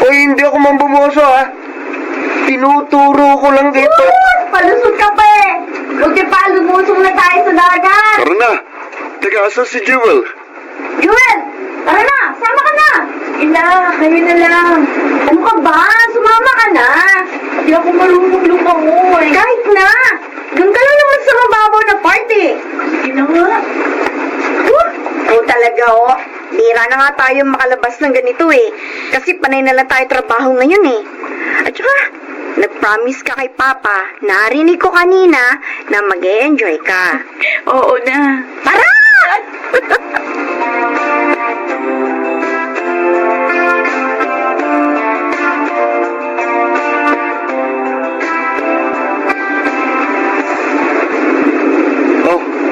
Speaker 6: Hindi ako mambumoso, ha? Tinuturo ko lang dito.
Speaker 5: Palusot ka pa eh. Buti pa, lumusong na tayo sa dagat.
Speaker 6: Tara na! Teka, asan si Jewel?
Speaker 5: Jewel! Tara na! Sama ka na! Ina, kayo na lang. Ano ka ba? Sumama ka na. Hindi ako marunong lumangoy. Kahit na! Doon ka lang naman sa mababaw na party.
Speaker 4: Sige na nga.
Speaker 5: Talaga oh. Bira na nga tayo makalabas ng ganito eh. Kasi panay na lang tayo trabaho ngayon eh. At saka, nag-promise ka kay Papa, narinig ko kanina na mag-e-enjoy ka.
Speaker 4: Oo na.
Speaker 5: Tara!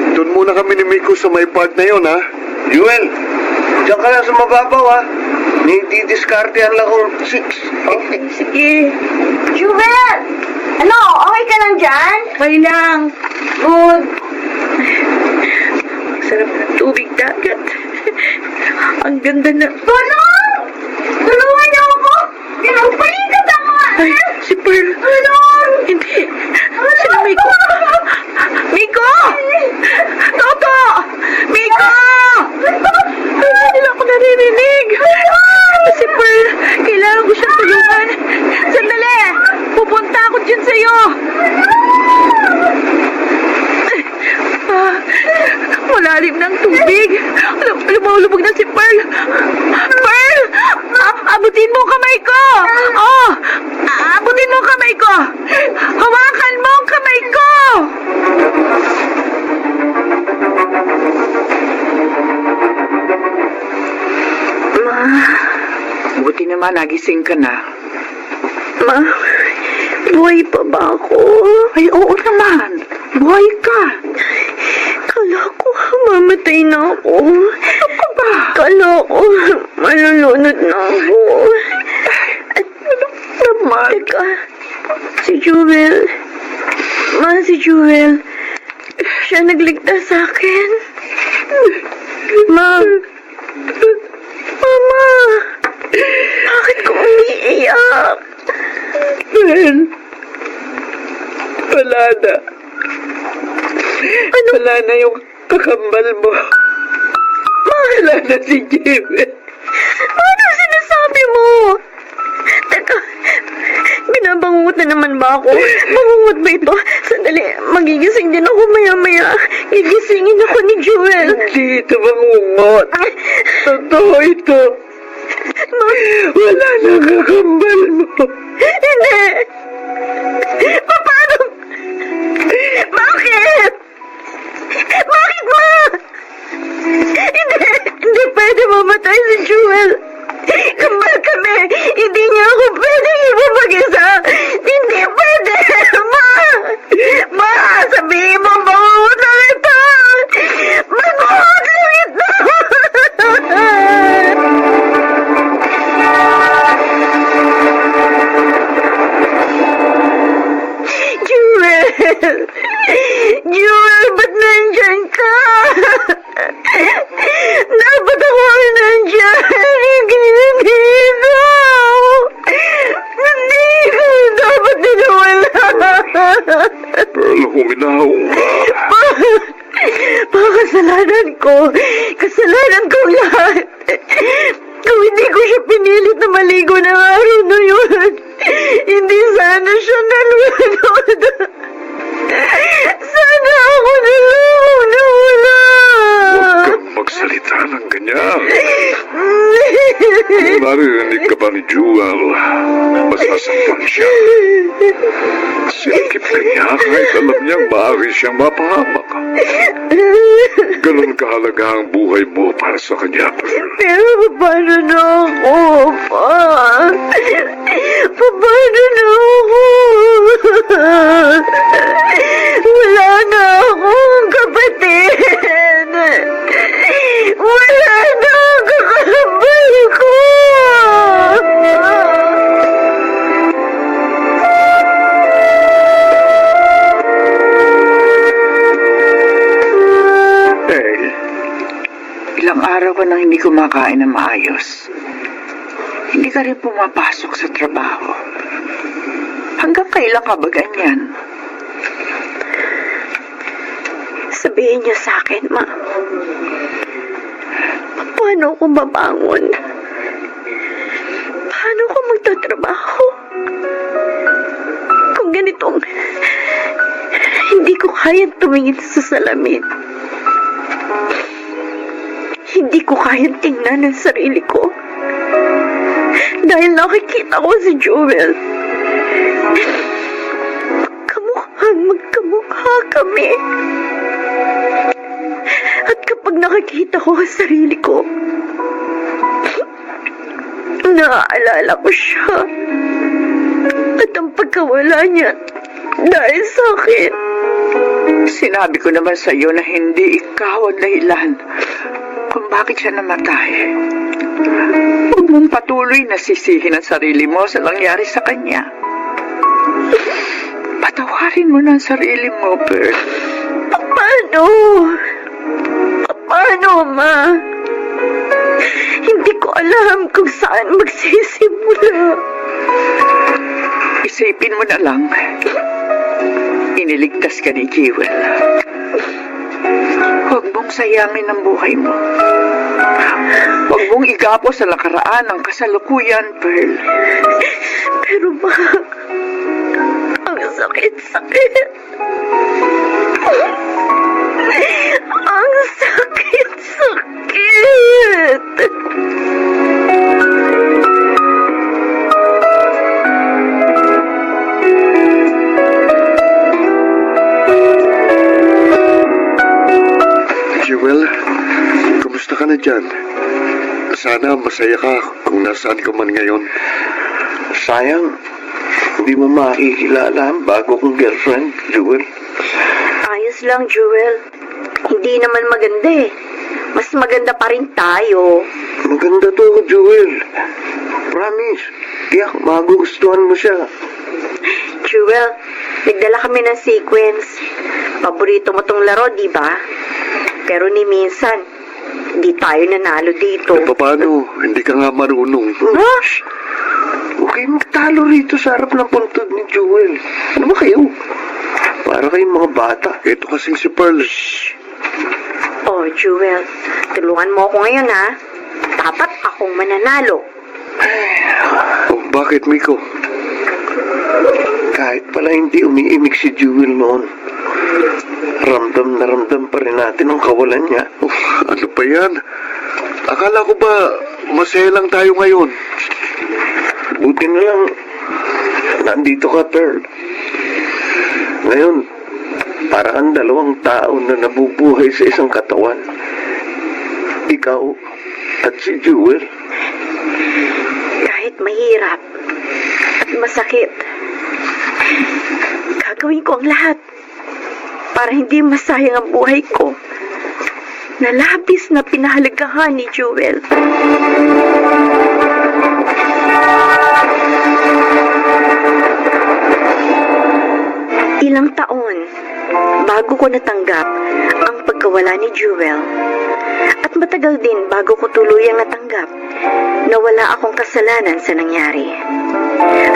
Speaker 6: Doon muna ko sa may part na yun, ha? Jewel, diyan ka lang sa mababaw, ha? Didiskartehan lang kung 6.
Speaker 4: Sige.
Speaker 5: Jewel! Ano, okay ka lang dyan?
Speaker 4: Okay lang.
Speaker 5: Good.
Speaker 4: Sarap ng tubig dagat. Ang ganda na...
Speaker 5: Tulong! Tulungan niyo ako! Pinagpalikat ako!
Speaker 4: Ay, si Pearl.
Speaker 5: Tulong!
Speaker 4: Hindi. Sino Miko? Miko! Toto! Miko! Hindi nila ako naririnig. Si Pearl, kailangan ko siyang tulungan. Sandali! Pupunta ako dyan sa'yo. Malalim ng tubig. Lumulubog na si Pearl. Pearl! Abutin mo ang kamay ko! Oh! Abutin mo ang kamay ko! Hawakan mo ang kamay ko!
Speaker 7: Buti naman, nagising ka na.
Speaker 5: Ma, buhay pa ba ako?
Speaker 7: Ay, oo naman. Buhay ka.
Speaker 5: Kala ko mamatay na ako.
Speaker 7: Ako ba?
Speaker 5: Kala ko malulunod na ako. At
Speaker 7: Naman.
Speaker 5: teka, si Jewel. Ma, si Jewel. Siya nagligtas sa akin. Ma. Mama. Bakit ko umiiyak?
Speaker 7: Ben. Wala na.
Speaker 5: Ano?
Speaker 7: Wala na yung kakambal mo. Wala na si Jimmy.
Speaker 5: Ano sinasabi mo? Teka, binabangungot na naman ba ako? Bangungot ba ito? Sandali, magigising din ako maya-maya. Gigisingin ako ni Jewel.
Speaker 7: Hindi ito bangungot. Totoo ito. Wala na kakambal mo.
Speaker 5: Hindi! Paano? Bakit? Bakit ma? Hindi pwede mamatay si Jewel. Kambal kami. Hindi niya ako pwede ibabag-isa. Hindi pwede. Ma, sabihin mo bangungot lang ito. Bangungot lang ito. Jewel! Jewel, ba't nandyan ka? Dapat ako ang nandyan. Hindi ko. Hindi ko dapat dinawala.
Speaker 2: Pearl, huminaw ka.
Speaker 5: Kasalanan ko. Kasalanan ko lahat. Kung hindi ko siya pinilit na maligo ng araw na yun, hindi sana siya nalunod. Sana ako nalunod.
Speaker 2: Huwag kang magsalita ng ganyan. Kung narinig ka ba ni Jewel, masasaktan siya. Sinikip ka niya kahit alam niyang maaari siyang mapahamak. Ganun kahalaga ang buhay mo para sa kanya, Pearl.
Speaker 5: Pero paano na ako, Pa? Paano na ako? Wala na akong kapatid. Wala na ang kakambal ko.
Speaker 7: Ilang araw ka nang hindi kumakain ng maayos. Hindi ka rin pumapasok sa trabaho. Hanggang kailan ka ba ganyan?
Speaker 5: Sabihin niyo sa akin, Ma. Paano ako babangon? Paano ako magtatrabaho? Kung ganitong hindi ko kayang tumingin sa salamin. Hindi ko kayang tingnan ang sarili ko. Dahil nakikita ko si Jewel. Magkamukha kami. At kapag nakikita ko ang sarili ko, naaalala ko siya. At ang pagkawala niya dahil sa akin.
Speaker 7: Sinabi ko naman sa iyo na hindi ikaw ang dahilan kung bakit siya namatay. Huwag mong patuloy na sisihin ang sarili mo sa nangyari sa kanya. Patawarin mo na ang sarili mo, Pearl.
Speaker 5: Paano? Paano, Ma? Hindi ko alam kung saan magsisimula.
Speaker 7: Isipin mo na lang, iniligtas ka ni Jewel. Huwag mong sayangin ang buhay mo. Huwag mong igapo sa nakaraan ng kasalukuyan, Pearl.
Speaker 5: Pero Ma, ang sakit-sakit. Ang sakit-sakit.
Speaker 6: Jewel, kumusta ka na dyan? Sana masaya ka kung nasaan ka man ngayon. Sayang, hindi mo makikilala ang bago kong girlfriend, Jewel.
Speaker 5: Ayos lang, Jewel. Hindi naman maganda eh. Mas maganda pa rin tayo.
Speaker 6: Maganda to, Jewel. Promise, tiyak magugustuhan mo siya.
Speaker 5: Jewel, nagdala kami ng sequence. Paborito mo tong laro, di ba? Pero ni minsan, di tayo nanalo dito.
Speaker 6: E paano? Hindi ka nga marunong.
Speaker 5: Ha?
Speaker 6: Okay, magtalo rito sa harap ng puntod ni Jewel. Ano ba kayo? Para kayong mga bata. Ito kasing si Pearl.
Speaker 5: Oh, Jewel, tulungan mo ako ngayon, ha? Dapat akong mananalo.
Speaker 6: Oh, bakit, Miko? Kahit pala hindi umiimik si Jewel noon, ramdam na ramdam pa rin natin ang kawalan niya. Oh, ano pa yan? Akala ko ba masaya lang tayo ngayon? Buti na lang nandito ka, Pearl. Ngayon, para kang dalawang tao na nabubuhay sa isang katawan. Ikaw at si Jewel.
Speaker 5: Kahit mahirap at masakit, gagawin ko ang lahat para hindi masayang ang buhay ko na labis na pinahalagahan ni Jewel. Ilang taon bago ko natanggap ang pagkawala ni Jewel, at matagal din bago ko tuluyang natanggap na wala akong kasalanan sa nangyari.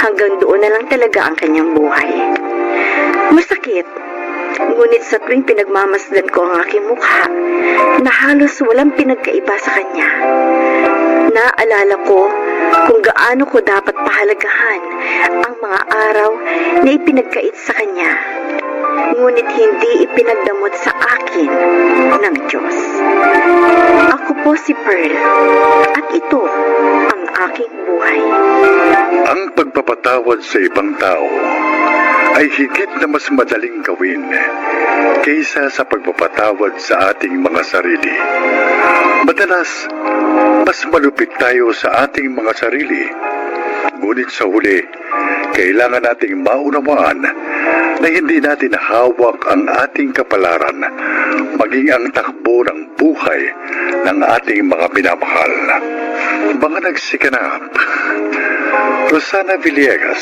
Speaker 5: Hanggang doon na lang talaga ang kanyang buhay. Masakit, ngunit sa tuwing pinagmamasdan ko ang aking mukha na halos walang pinagkaiba sa kanya, naalala ko kung gaano ko dapat pahalagahan ang mga araw na ipinagkait sa kanya, ngunit hindi ipinagdamot sa akin ng Diyos. Ako po si Pearl, at ito ang aking buhay.
Speaker 1: Ang pagpapatawad sa ibang tao ay higit na mas madaling gawin kaysa sa pagpapatawad sa ating mga sarili. Madalas, mas malupit tayo sa ating mga sarili. Ngunit sa huli, kailangan nating maunawaan na hindi natin hawak ang ating kapalaran, maging ang takbo ng buhay ng ating mga minamahal. Mga nagsikanap: Rosana Villegas,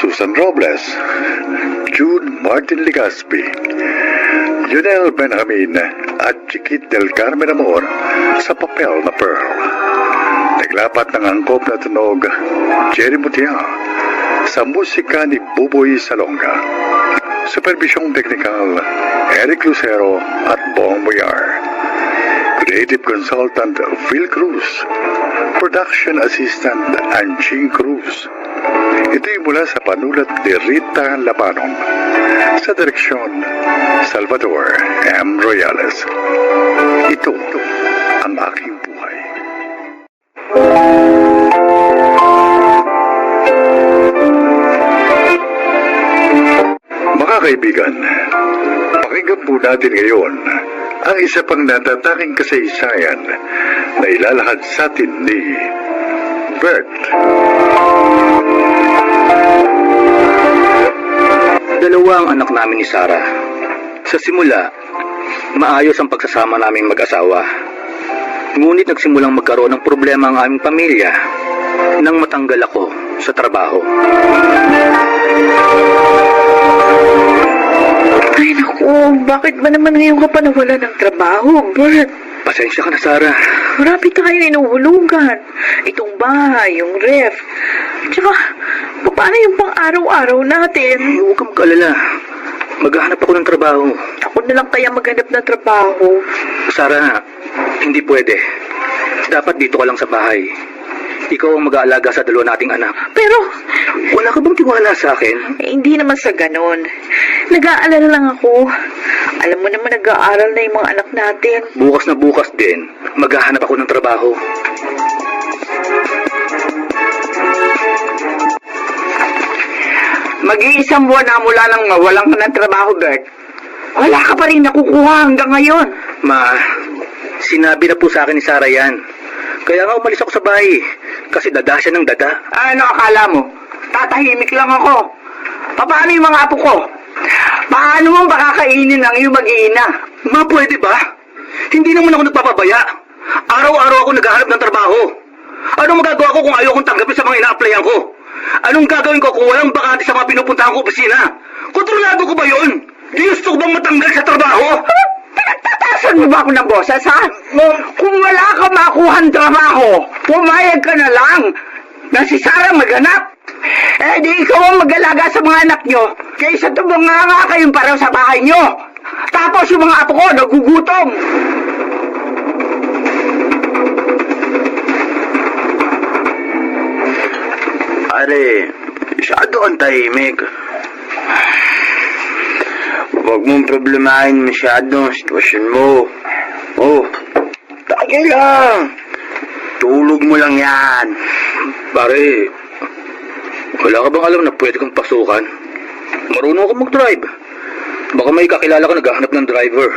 Speaker 1: Susan Robles, Jude Martin Legaspi, Lionel Benjamin at Chiquit del Carmen Amor sa papel na Pearl. Naglapat ng angkop na tunog, Jerry Mutia, sa musika ni Buboy Salonga. Supervisyong teknikal, Eric Lucero at Bong Boyar. Creative Consultant, Phil Cruz. Production Assistant, Anching Cruz. Ito'y mula sa panulat ni Rita Labanon. Sa direksyon, Salvador M. Royales. Ito ang aking buhay. Mga kaibigan, pakinggan po natin ngayon ang isa pang natatanging kasaysayan na ilalahad sa atin ni Bert.
Speaker 8: Dalawang anak namin ni Sarah. Sa simula, maayos ang pagsasama naming mag-asawa. Ngunit nagsimulang magkaroon ng problema ang aming pamilya nang matanggal ako sa trabaho.
Speaker 4: Ay, naku, bakit ba naman ngayon ka pa nawala ng trabaho, Bert?
Speaker 8: Pasensya ka na, Sarah.
Speaker 4: Marami tayo inuhulugan. Itong bahay, yung ref. Tsaka, paano yung pang-araw-araw natin?
Speaker 8: Huwag kang mag-alala. Maghahanap ako ng trabaho.
Speaker 4: Ako na lang kaya maghanap ng trabaho.
Speaker 8: Sarah, hindi pwede. Dapat dito ka lang sa bahay. Ikaw ang mag-aalaga sa dalawa nating anak.
Speaker 4: Pero,
Speaker 8: Wala ka bang tiwala sa akin?
Speaker 4: hindi naman sa ganon. Nag-aalala lang ako. Alam mo naman, nag-aaral na yung mga anak natin.
Speaker 8: Bukas na bukas din, maghahanap ako ng trabaho.
Speaker 7: Mag-iisang buwan na mula nang mawalan ka ng trabaho, Bert. Wala ka pa rin nakukuha hanggang ngayon.
Speaker 8: Ma, sinabi na po sa akin ni Sarah yan. Kaya nga umalis ako sa bahay. Kasi dada siya ng dada.
Speaker 7: Ano akala mo? Tatahimik lang ako. Paano yung mga apo ko? Paano mo makakainin ang iyong mag-iina?
Speaker 8: Ma, pwede ba? Hindi naman ako nagpapabaya. Araw-araw ako naghahanap ng trabaho. Anong magagawa ko kung ayaw kong tanggapin sa mga ina-applyan ko? Anong gagawin ko kung walang bakante sa mga pinupuntahan ko opisina? Kontrolado ko ba yun? Gusto ko bang matanggal sa trabaho?
Speaker 7: Pinagtatasan mo ba ako ng boses, ha? Kung wala ka makuhang trabaho, pumayag ka na lang na si Sarah maghanap. Eh di ikaw ang mag-alaga sa mga anak nyo, kaysa tumunganga kayong paraw sa bahay nyo. Tapos yung mga apo ko nagugutom.
Speaker 9: Pare, masyado ang tahimik. Huwag mong problemahin masyado ang sitwasyon mo. Oh, tagay lang. Tulog mo lang yan.
Speaker 8: Pare, wala ka bang alam na pwede kang pasukan? Marunong ako mag-drive. Baka may kakilala ka naghahanap ng driver.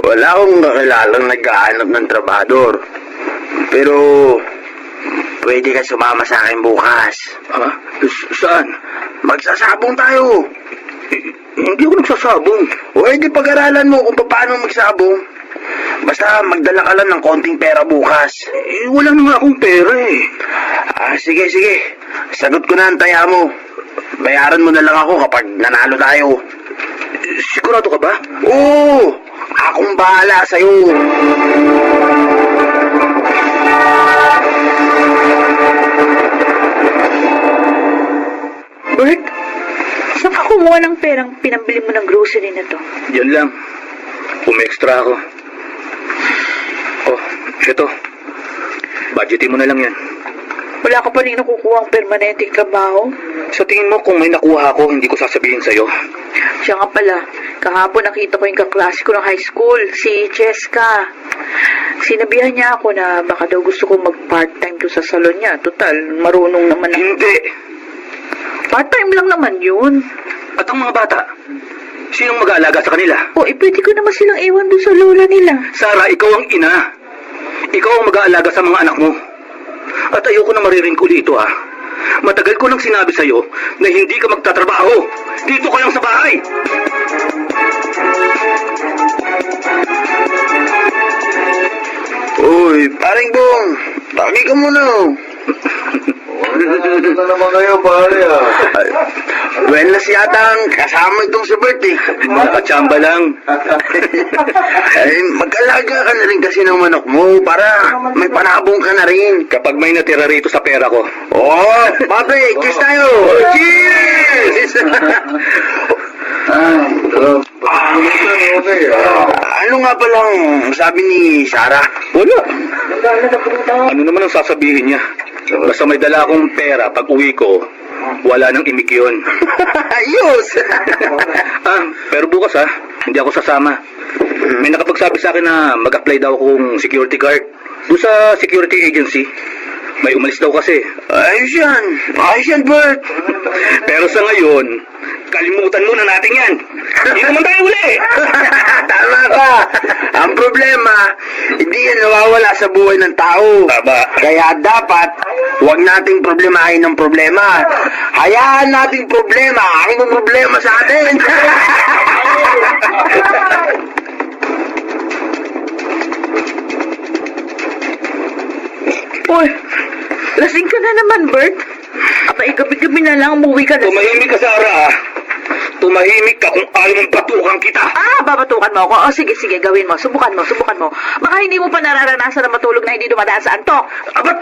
Speaker 9: Wala akong kakilalang naghahanap ng trabador. Pero, pwede ka sumama sa akin bukas.
Speaker 8: Ha? Saan?
Speaker 9: Magsasabong tayo.
Speaker 8: Hindi ako nagsasabong.
Speaker 9: Pwede pag-aralan mo kung paano magsabong. Basta magdala ka lang ng konting pera bukas.
Speaker 8: Wala na nga akong pera eh.
Speaker 9: Sige. Sagot ko na ang taya mo. Bayaran mo na lang ako kapag nanalo tayo.
Speaker 8: Sigurado ka ba?
Speaker 9: Oo! Akong bahala sa'yo.
Speaker 4: Bert, saan ka kumuha ng perang pinambili mo ng grocery na to?
Speaker 8: Yan lang. Umextra ako. Oh, ito. Budgetin mo na lang yan.
Speaker 4: Wala ka pa rin nakukuha ang permanenteng trabaho?
Speaker 8: Sa tingin mo kung may nakuha ako, hindi ko sasabihin sa'yo.
Speaker 4: Siya nga pala, kahapon nakita ko yung kaklase ko ng high school, si Cheska. Sinabihan niya ako na baka daw gusto ko mag-part-time to sa salon niya. Total, marunong naman ako.
Speaker 8: Hindi!
Speaker 4: Part-time lang naman yun.
Speaker 8: At ang mga bata, sinong mag-aalaga sa kanila?
Speaker 4: O, pwede ko naman silang iwan doon sa lola nila.
Speaker 8: Sarah, ikaw ang ina. Ikaw ang mag-aalaga sa mga anak mo. At ayoko na maririnig ko dito ah. Matagal ko nang sinabi sa'yo na hindi ka magtatrabaho. Dito ka lang sa bahay.
Speaker 9: Uy, paring Bong, tagi ka muna.
Speaker 6: Ito naman kayo, pare ah.
Speaker 9: Wellness yata ang kasama itong si Bert eh.
Speaker 8: Nakachamba lang.
Speaker 9: Ay, mag-alaga ka na rin kasi ng manok mo para may panabong ka na rin.
Speaker 8: Kapag may natira rito sa pera ko.
Speaker 9: Oh, pape, kiss tayo. Cheers! Ano nga palang sabi ni Sarah?
Speaker 8: Wala. Ano naman ang sasabihin niya? Basta may dala akong pera pag uwi ko, wala nang imik yun.
Speaker 9: Ayos!
Speaker 8: Pero bukas hindi ako sasama. May nakapagsabi sa akin na mag-apply daw akong security guard doon sa security agency. May umalis daw kasi.
Speaker 9: Ayos yan, Bert.
Speaker 8: Pero sa ngayon, kalimutan muna natin yan. Hindi naman tayo uli.
Speaker 9: Tama ka. Ang problema, hindi yan nawawala sa buhay ng tao.
Speaker 8: Tama.
Speaker 9: Kaya dapat, huwag nating problemahin ng problema. Hayaan nating problema ang problema sa atin.
Speaker 4: Uy, lasing ka na naman, Bert. Abay, gabi-gabi na lang, umuwi ka na.
Speaker 8: Tumahimik ka, Sarah. Tumahimik ka kung ayaw mong batukan kita.
Speaker 4: Babatukan mo ako. Sige, gawin mo. Subukan mo. Baka hindi mo pa nararanasan na matulog na hindi dumadaan sa antok.
Speaker 8: Abat!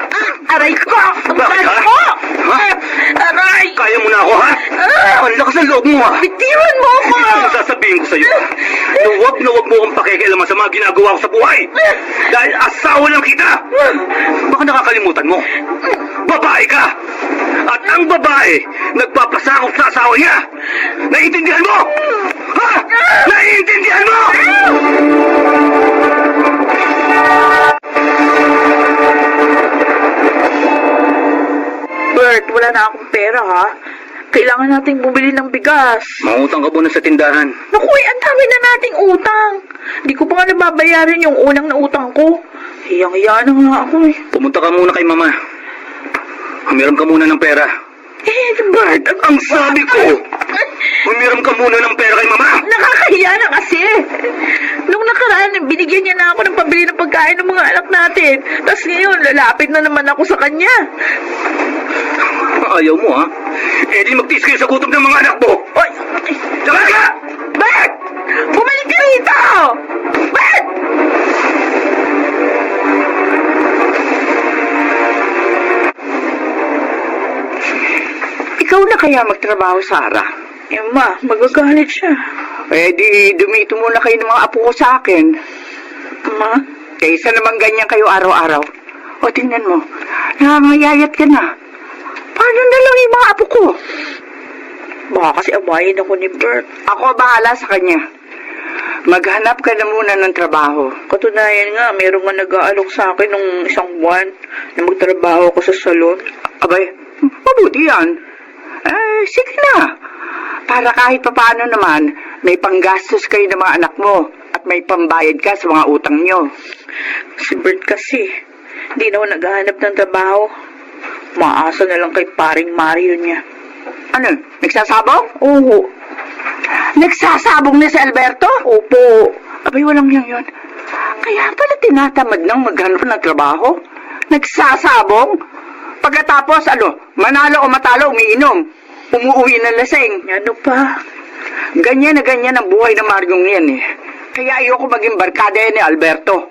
Speaker 4: Aray ko! Ang
Speaker 8: Bakit,
Speaker 4: taas
Speaker 8: ha?
Speaker 4: ko!
Speaker 8: Ha?
Speaker 4: Aray!
Speaker 8: Kaya mo na ako, ha? Ang lakas ng loob mo, ha?
Speaker 4: Bitiwan mo ako!
Speaker 8: Ito ang sasabihin ko sa'yo. Na huwag mo akong pakikialaman sa mga ginagawa ko sa buhay. Dahil asawa lang kita. Baka nakakalimutan mo. Babae ka. At ang babae, nagpapasakop sa asawa niya. Naiintindihan mo? Ha? Naiintindihan mo?
Speaker 4: Bert, wala na akong pera, ha? Kailangan nating bumili ng bigas.
Speaker 8: Mangutang ka muna sa tindahan.
Speaker 4: Naku, ang dami na nating utang. Di ko pa nga nababayaran yung unang na utang ko. Hiyang-hiya na nga ako eh.
Speaker 8: Pumunta ka muna kay mama. Humiram ka muna ng pera.
Speaker 4: Bert,
Speaker 8: Ang sabi ko, humiram ka muna ng pera kay mama.
Speaker 4: nakakahiya na kasi. Nung nakaraan, binigyan niya na ako ng pambili ng pagkain ng mga anak natin. Tapos ngayon, lalapit na naman ako sa kanya.
Speaker 8: Ayaw mo, ha? Eh di magtiis kayo sa gutom ng mga anak mo.
Speaker 4: Oy!
Speaker 8: Tsaka ka!
Speaker 4: Bert! Bumalik ka rito! Bert!
Speaker 7: Ikaw na kaya magtrabaho, Sarah?
Speaker 4: Ma, magagalit siya.
Speaker 7: Eh di, dumito muna kayo ng mga apo ko sa akin.
Speaker 4: Ma?
Speaker 7: Kaysa naman ganyan kayo araw-araw. O tingnan mo, nangangayayat ka na. Paano na lang yung mga apo ko?
Speaker 4: Baka kasi awayin ako ni Bert.
Speaker 7: Ako bahala sa kanya. Maghanap ka na muna ng trabaho.
Speaker 4: Katunayan nga, meron nga nag-aalok sa akin nung isang buwan na magtrabaho ako sa salon.
Speaker 7: Abay, mabuti yan. Eh, sige na. Para kahit papaano naman, may panggastos kayo ng mga anak mo at may pambayad ka sa mga utang nyo.
Speaker 4: Si Bert kasi, di na ako naghahanap ng trabaho. Maasa na lang kay paring Mario niya.
Speaker 7: Ano, nagsasabong?
Speaker 4: Oo.
Speaker 7: Nagsasabong na si Alberto?
Speaker 4: Opo.
Speaker 7: Abay, walang yan yun. Kaya pala tinatamad nang maghanap ng trabaho? Nagsasabong? Pagkatapos, manalo o matalo, umiinom. Umuuwi ng lasing.
Speaker 4: Ano pa?
Speaker 7: Ganyan na ganyan ang buhay ng Maryong yan eh. Kaya ayoko maging barkada yan ni Alberto.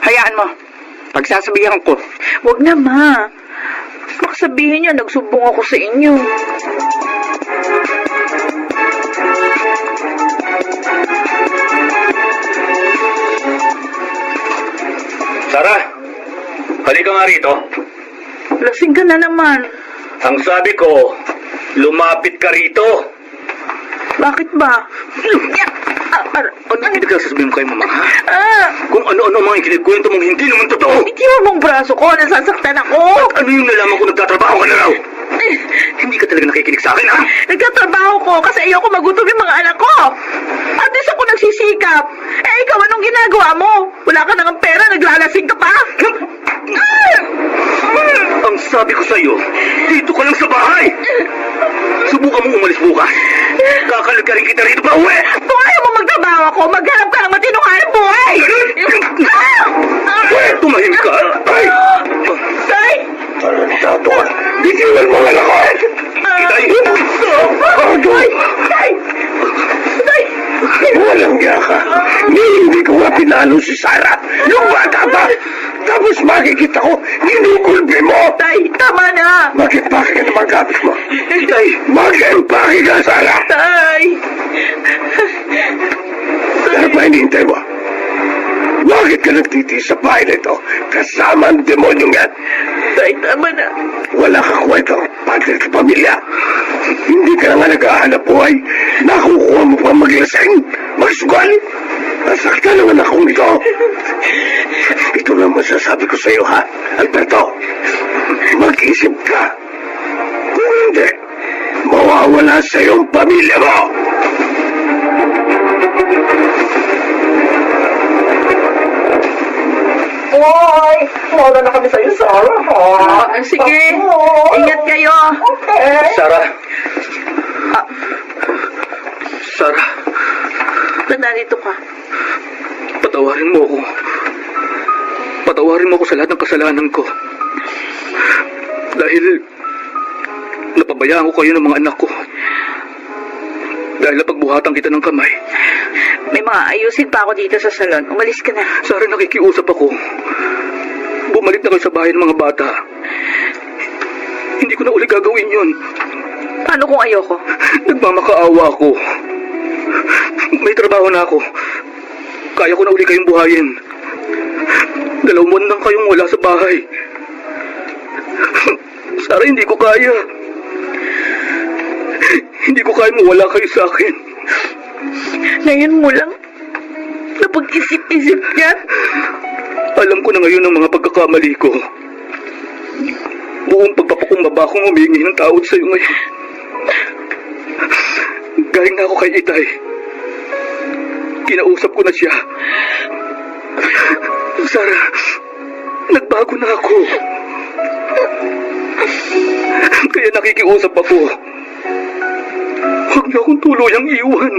Speaker 7: Hayaan mo. Pagsasabihan ko.
Speaker 4: Wag na, Ma. Baka sabihin niya, nagsumbong ako sa inyo.
Speaker 8: Sarah, halika nga rito.
Speaker 4: Lasing ka na naman.
Speaker 8: Ang sabi ko, lumapit ka rito.
Speaker 4: Bakit ba?
Speaker 8: Ano pinagsasabihin mo kay mama, ha?
Speaker 4: Ah!
Speaker 8: Kung ano-ano mga ikinikwento mong hindi naman totoo.
Speaker 4: Itiwan mong braso ko, nasasaktan ako.
Speaker 8: At ano yung nalaman ko nagtatrabaho ka na raw? Hindi ka talaga nakikinig sa akin, ha?
Speaker 4: Nagtatrabaho ko kasi ayoko magutom yung mga anak ko. At least ako nagsisikap. Eh, ikaw anong ginagawa mo? Wala ka nang pera, naglalasing ka pa.
Speaker 8: Ang sabi ko sa'yo, dito ka lang sa bahay. Subukan mo umalis bukas. Kakalag ka rin kita rito pa uwi.
Speaker 4: Kung ayaw mo magtrabaho ako, maghanap ka ng matinong hanap buhay.
Speaker 8: Tumahimik ka. Ay!
Speaker 4: Tay!
Speaker 8: Tarantado ka. Bitiwan mo nga ako. Itay!
Speaker 4: Tay! Tay!
Speaker 6: Walang niya ka. Hindi ko nga pinalo si Sarah. Yung bata ba? Tapos makikita ko, ginugulbi mo.
Speaker 4: Tay, tama na.
Speaker 6: Mag-impake ka naman gamit mo.
Speaker 8: Itay!
Speaker 6: Mag-impake ka, Sarah.
Speaker 4: Tay!
Speaker 6: Ano pa hinihintay mo? Bakit ka nagtitiis sa bahay na ito? Kasama ang demonyong yan.
Speaker 4: Tay, tama na.
Speaker 6: Wala ka kwento, partner sa pamilya. Hindi ka nga naghahanap buhay. Nakukuha mo pa maglasing, magsugal. Nasaktan naman akong ito. Ito lang masasabi ko sa iyo, ha? Alberto, mag-isip ka. Kung hindi, mawawala sa iyong pamilya mo.
Speaker 4: Hoy! Mawala na kami sa'yo, Sarah, ha? Sige, ingat kayo.
Speaker 8: Sarah! Sarah,
Speaker 4: Ba't narito ka?
Speaker 8: Patawarin mo ako. Patawarin mo ako sa lahat ng kasalanan ko. Dahil napabayaan ko kayo ng mga anak ko. Dahil napagbuhatan kita ng kamay.
Speaker 4: May mga ayusin pa ako dito sa salon. Umalis ka na.
Speaker 8: Sara, nakikiusap ako. Bumalik na kayo sa bahay ng mga bata. Hindi ko na uli gagawin yun.
Speaker 4: Paano kung ayoko?
Speaker 8: Nagmamakaawa ako. May trabaho na ako. Kaya ko na uli kayong buhayin. 2 buwan lang kayong wala sa bahay. Sara, hindi ko kaya. Hindi ko kaya mawala kayo sa akin.
Speaker 4: Ngayon mo lang napag-isip-isip yan.
Speaker 8: Alam ko na ngayon ang mga pagkakamali ko. Buong pagpapakumbaba kong humingi ng tawad sa'yo ngayon. Galing na ako kay Itay. Kinausap ko na siya. Sara, nagbago na ako. Kaya nakikiusap ako. Huwag niyo akong tuluyang iwan.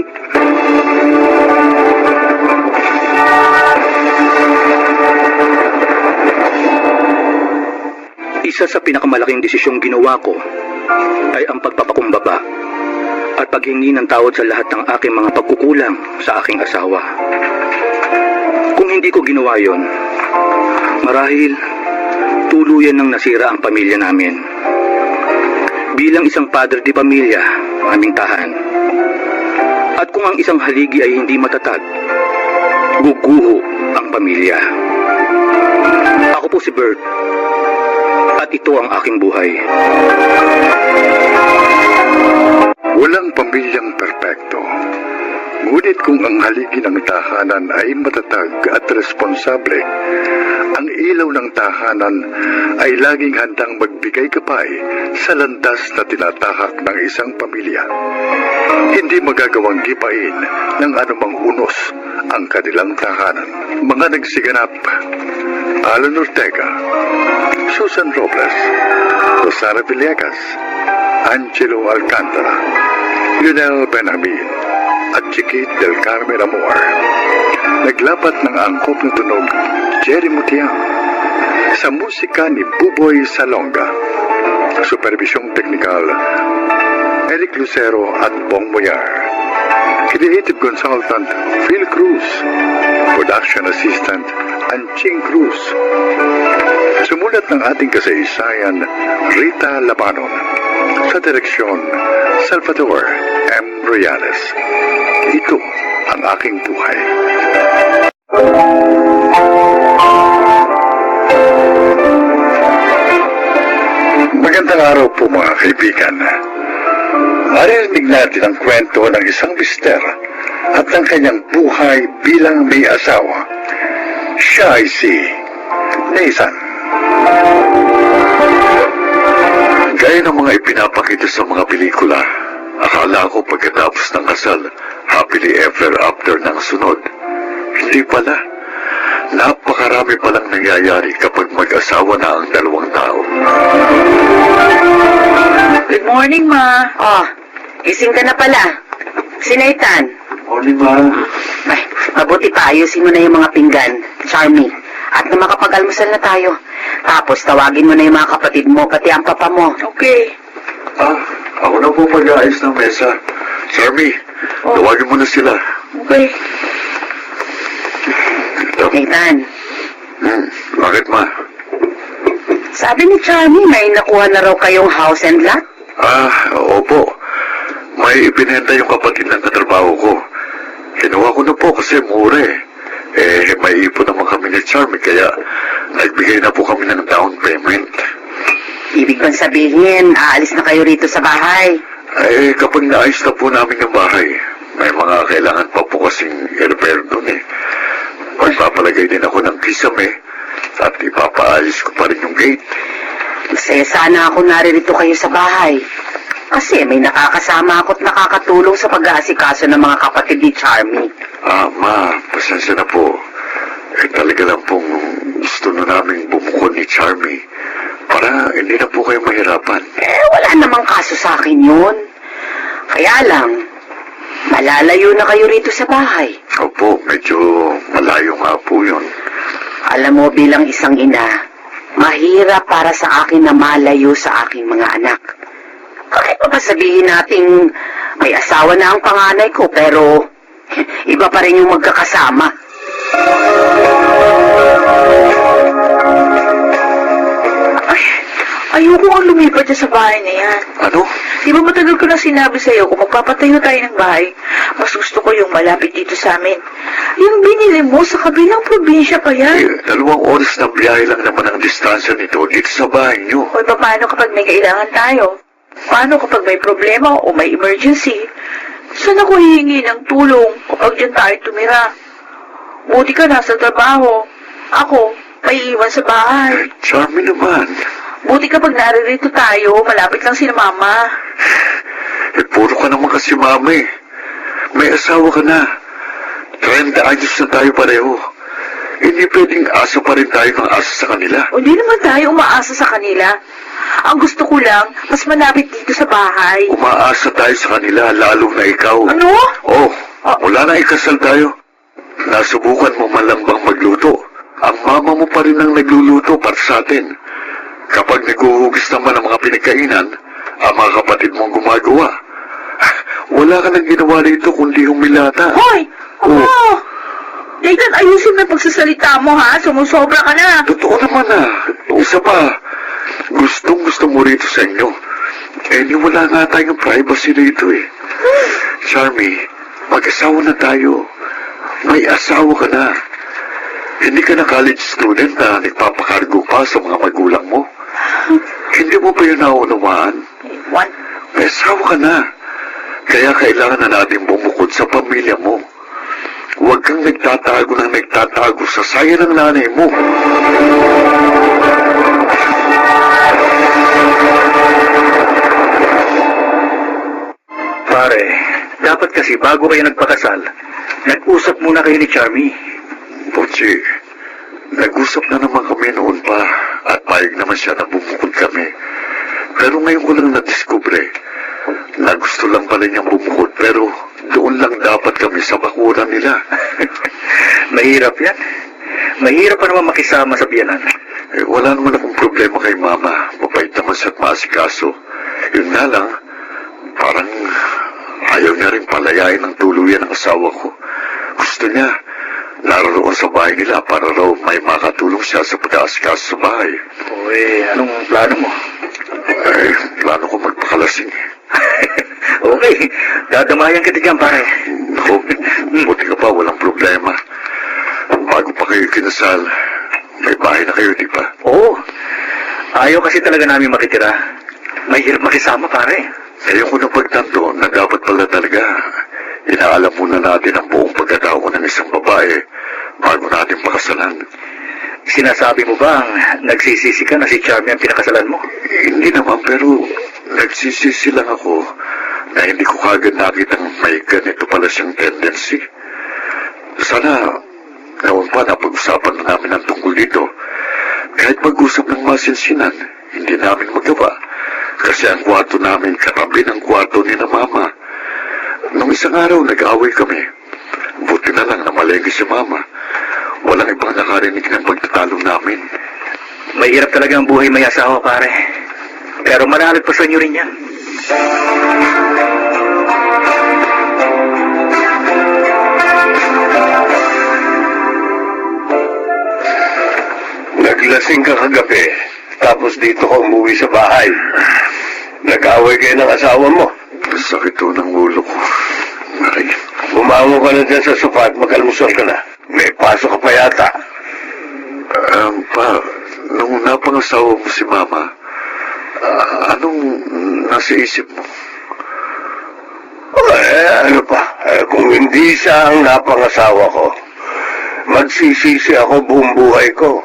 Speaker 8: Isa sa pinakamalaking desisyong ginawa ko ay ang pagpapakumbaba at paghingi ng tawad sa lahat ng aking mga pagkukulang sa aking asawa. Kung hindi ko ginawa yon, marahil tuluyan nang nasira ang pamilya namin. Bilang isang padre di pamilya, aming tahan. At kung ang isang haligi ay hindi matatag, guguho ang pamilya. Ako po si Bert. At ito ang aking buhay.
Speaker 1: Walang pamilyang perpekto. Ngunit kung ang haligi ng tahanan ay matatag at responsable, ang ilaw ng tahanan ay laging handang magbigay kapay sa landas na tinatahak ng isang pamilya. Hindi magagawang gipain ng anumang unos ang kanilang tahanan. Mga nagsiganap: Alan Ortega, Susan Robles, Rosara Villegas, Angelo Alcantara, Lionel Benamin, at Chiquit del Carmen Amor. Naglapat ng angkop na tunog, Jerry Mutiang. Sa musika ni Buboy Salonga. Supervisyong teknikal, Eric Lucero at Bong Moyar. Creative Consultant, Phil Cruz. Production Assistant, Anching Cruz. Sumulat ng ating kasaysayan, Rita Labanon. Sa direksyon, Salvador M. Royales. Ito ang aking buhay. Magandang araw po mga kaibigan. Maririnig natin ang kwento ng isang mister at ng kanyang buhay bilang may asawa. Siya ay si Nathan. Gaya ng mga ipinapakita sa mga pelikula, akala ko pagkatapos ng kasal, happily ever after ng sunod. Hindi pala. Napakarami palang nangyayari kapag mag-asawa na ang dalawang tao.
Speaker 4: Good morning, Ma.
Speaker 3: Oh, gising ka na pala. Si Nathan.
Speaker 1: Morning, Ma.
Speaker 3: Ay, mabuti pa, ayusin mo na yung mga pinggan, Charmy. At na makapag-almusal na tayo. Tapos tawagin mo na yung mga kapatid mo, pati ang papa mo.
Speaker 4: Okay.
Speaker 1: Ako na po pag-aayos ng mesa. Charmy, tawagin mo na sila.
Speaker 4: Okay.
Speaker 3: Nathan,
Speaker 1: Bakit, Ma?
Speaker 3: sabi ni Charmy, may nakuha na raw kayong house and lot?
Speaker 1: Opo. May ipinenta yung kapatid ng katrabaho ko. Kinuha ko na po kasi mura eh. May ipon naman kami ni Charmy, kaya nagbigay na po kami ng down payment.
Speaker 3: Ibig bang sabihin, aalis na kayo rito sa bahay?
Speaker 1: Kapag naayos na po namin yung bahay, may mga kailangan pa po kasing i-repair doon eh. Magpapalagay din ako ng kisame at ipapaayos ko pa rin yung gate.
Speaker 3: Masaya sana ako naririto kayo sa bahay. Kasi may nakakasama ako at nakakatulong sa pag-aasikaso ng mga kapatid ni Charmy.
Speaker 1: Ma, pasensya na po. Talaga lang pong gusto na namin bumukod ni Charmy para hindi na po kayo mahirapan.
Speaker 3: Wala namang kaso sa akin yun. Kaya lang, Malalayo na kayo rito sa bahay.
Speaker 2: Opo, medyo malayo nga po yun.
Speaker 3: Alam mo, bilang isang ina, mahirap para sa akin na malayo sa aking mga anak. Kahit pa ba sabihin nating may asawa na ang panganay ko, pero iba pa rin yung magkakasama.
Speaker 4: Ayoko ang lumipat dyan sa bahay na yan.
Speaker 2: Ano?
Speaker 4: Di ba matagal ko na sinabi sa'yo kung magpapatayo tayo ng bahay, mas gusto ko yung malapit dito sa amin. Yung binili mo sa kabilang probinsya pa yan.
Speaker 2: 2 oras na biyahe lang naman ang distansya nito dito sa bahay niyo.
Speaker 4: O paano kapag may kailangan tayo? Paano kapag may problema o may emergency? Saan ako hihingi ng tulong kapag dyan tayo tumira? Buti ka nasa trabaho. Ako, may iwan sa bahay.
Speaker 2: Charmy naman.
Speaker 4: Buti kapag naririto tayo, malapit lang sila mama.
Speaker 2: Puro ka naman kasi mama eh. May asawa ka na. 30 anyos na tayo pareho. Hindi pwedeng asa pa rin tayo ng asa sa kanila.
Speaker 4: O di naman tayo umaasa sa kanila. Ang gusto ko lang, mas malapit dito sa bahay.
Speaker 2: Umaasa tayo sa kanila, lalo na ikaw.
Speaker 4: Ano?
Speaker 2: Oh, wala na ikasal tayo. Nasubukan mo man lang bang magluto? Ang mama mo pa rin ang nagluluto para sa atin. Kapag naghuhugis naman ang mga pinagkainan, ang mga kapatid mong gumagawa. Wala ka nang ginawa rito kundi humilata.
Speaker 4: Hoy! Ako! Nathan, ayusin mo yung pagsasalita mo, ha? Sumusobra ka na.
Speaker 2: Totoo naman Isa pa, gustong-gusto mo rito sa inyo. Eh, wala nga tayong privacy rito eh. Charmy, mag-asawa na tayo. May asawa ka na. Hindi ka na college student na nagpapakargo pa sa mga magulang mo. Hindi mo ba yun naunawaan?
Speaker 4: What?
Speaker 2: May asawa ka na. Kaya kailangan na natin bumukod sa pamilya mo. Huwag kang nagtatago sa saya ng nanay mo.
Speaker 8: Pare, dapat kasi bago kayo nagpakasal, nag-usap muna kayo ni Charmy.
Speaker 2: Pochi, nag-usap na naman kami noon pa at payag naman siya na bumukod kami. Pero ngayon ko lang nadiskubre na gusto lang pala niyang bumukod pero doon lang dapat kami sa bakuran nila.
Speaker 8: Mahirap yan. Mahirap pa naman makisama sa biyanan.
Speaker 2: Eh, wala naman akong problema kay mama. Mabait naman siya at maasikaso. Yun nga lang, parang ayaw niya rin palayain ng tuluyan ng asawa ko. Gusto niya, naroon sa bahay nila para raw may makatulong siya sa pag-aasikaso sa bahay.
Speaker 8: Anong plano mo?
Speaker 2: Eh, plano ko magpakalasing.
Speaker 8: Okay, dadamayan kita dyan, pare.
Speaker 2: Ako, buti ka pa, walang problema. Bago pa kayo kinasal, may bahay na kayo, di ba?
Speaker 8: Oo. Ayaw kasi talaga namin makitira. Mahirap makisama, pare.
Speaker 2: Ngayon ko na pagtanto na dapat pala talaga inaalam muna natin ang buong pagkatao ng isang babae bago natin pakasalan.
Speaker 8: Sinasabi mo ba nagsisisi ka na si Charmy ang pinakasalan mo?
Speaker 2: Hindi naman, pero nagsisisi lang ako na hindi ko kagad nakitang may ganito pala siyang tendency. Sana noon pa napag-usapan na namin ang tungkol dito. Kahit mag-usap ng masinsinan, hindi namin magawa. Kasi ang kwarto namin katabi ng kwarto ni na mama. Nung isang araw, nag-away kami. Buti na lang na malengke si mama. Walang ibang nakarinig ng pagtatalo namin.
Speaker 8: Mahirap talaga ang buhay may asawa, pare. Pero manalig pa sa inyo rin yan.
Speaker 6: Naglasing ka kagabi, tapos dito ka umuwi sa bahay. Nag-away kayo ng asawa mo.
Speaker 2: Sakit to ng ulo ko. Mari.
Speaker 6: Bumangon ka na dyan sa sofa at mag-almusal ka na. May pasok ka pa yata.
Speaker 2: Pa, nung napangasawa mo si mama, anong nasa isip mo?
Speaker 6: Ano pa? Kung hindi siya ang napangasawa ko, magsisisi ako buong buhay ko.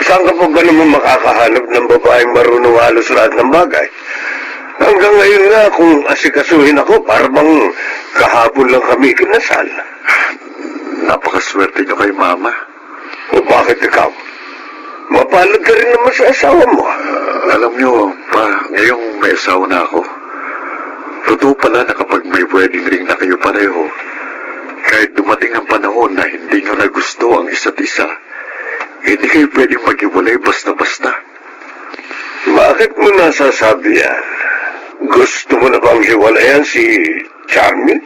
Speaker 6: Saan ka pa ba naman makakahanap ng babaeng marunong halos lahat ng bagay? Hanggang ngayon nga, kung asikasuhin ako, parang kahapon lang kami kinasal.
Speaker 2: Napakaswerte ka kay mama.
Speaker 6: O bakit ikaw? Mapalad ka rin naman sa asawa mo.
Speaker 2: Alam niyo, pa, ngayong may asawa na ako, Totoo pala na kapag may wedding ring na kayo pareho, kahit dumating ang panahon na hindi nyo na gusto ang isa't isa, hindi kayo pwedeng maghiwalay basta-basta.
Speaker 6: Bakit mo nasasabi yan? Gusto mo na bang hiwalayan si Charmy?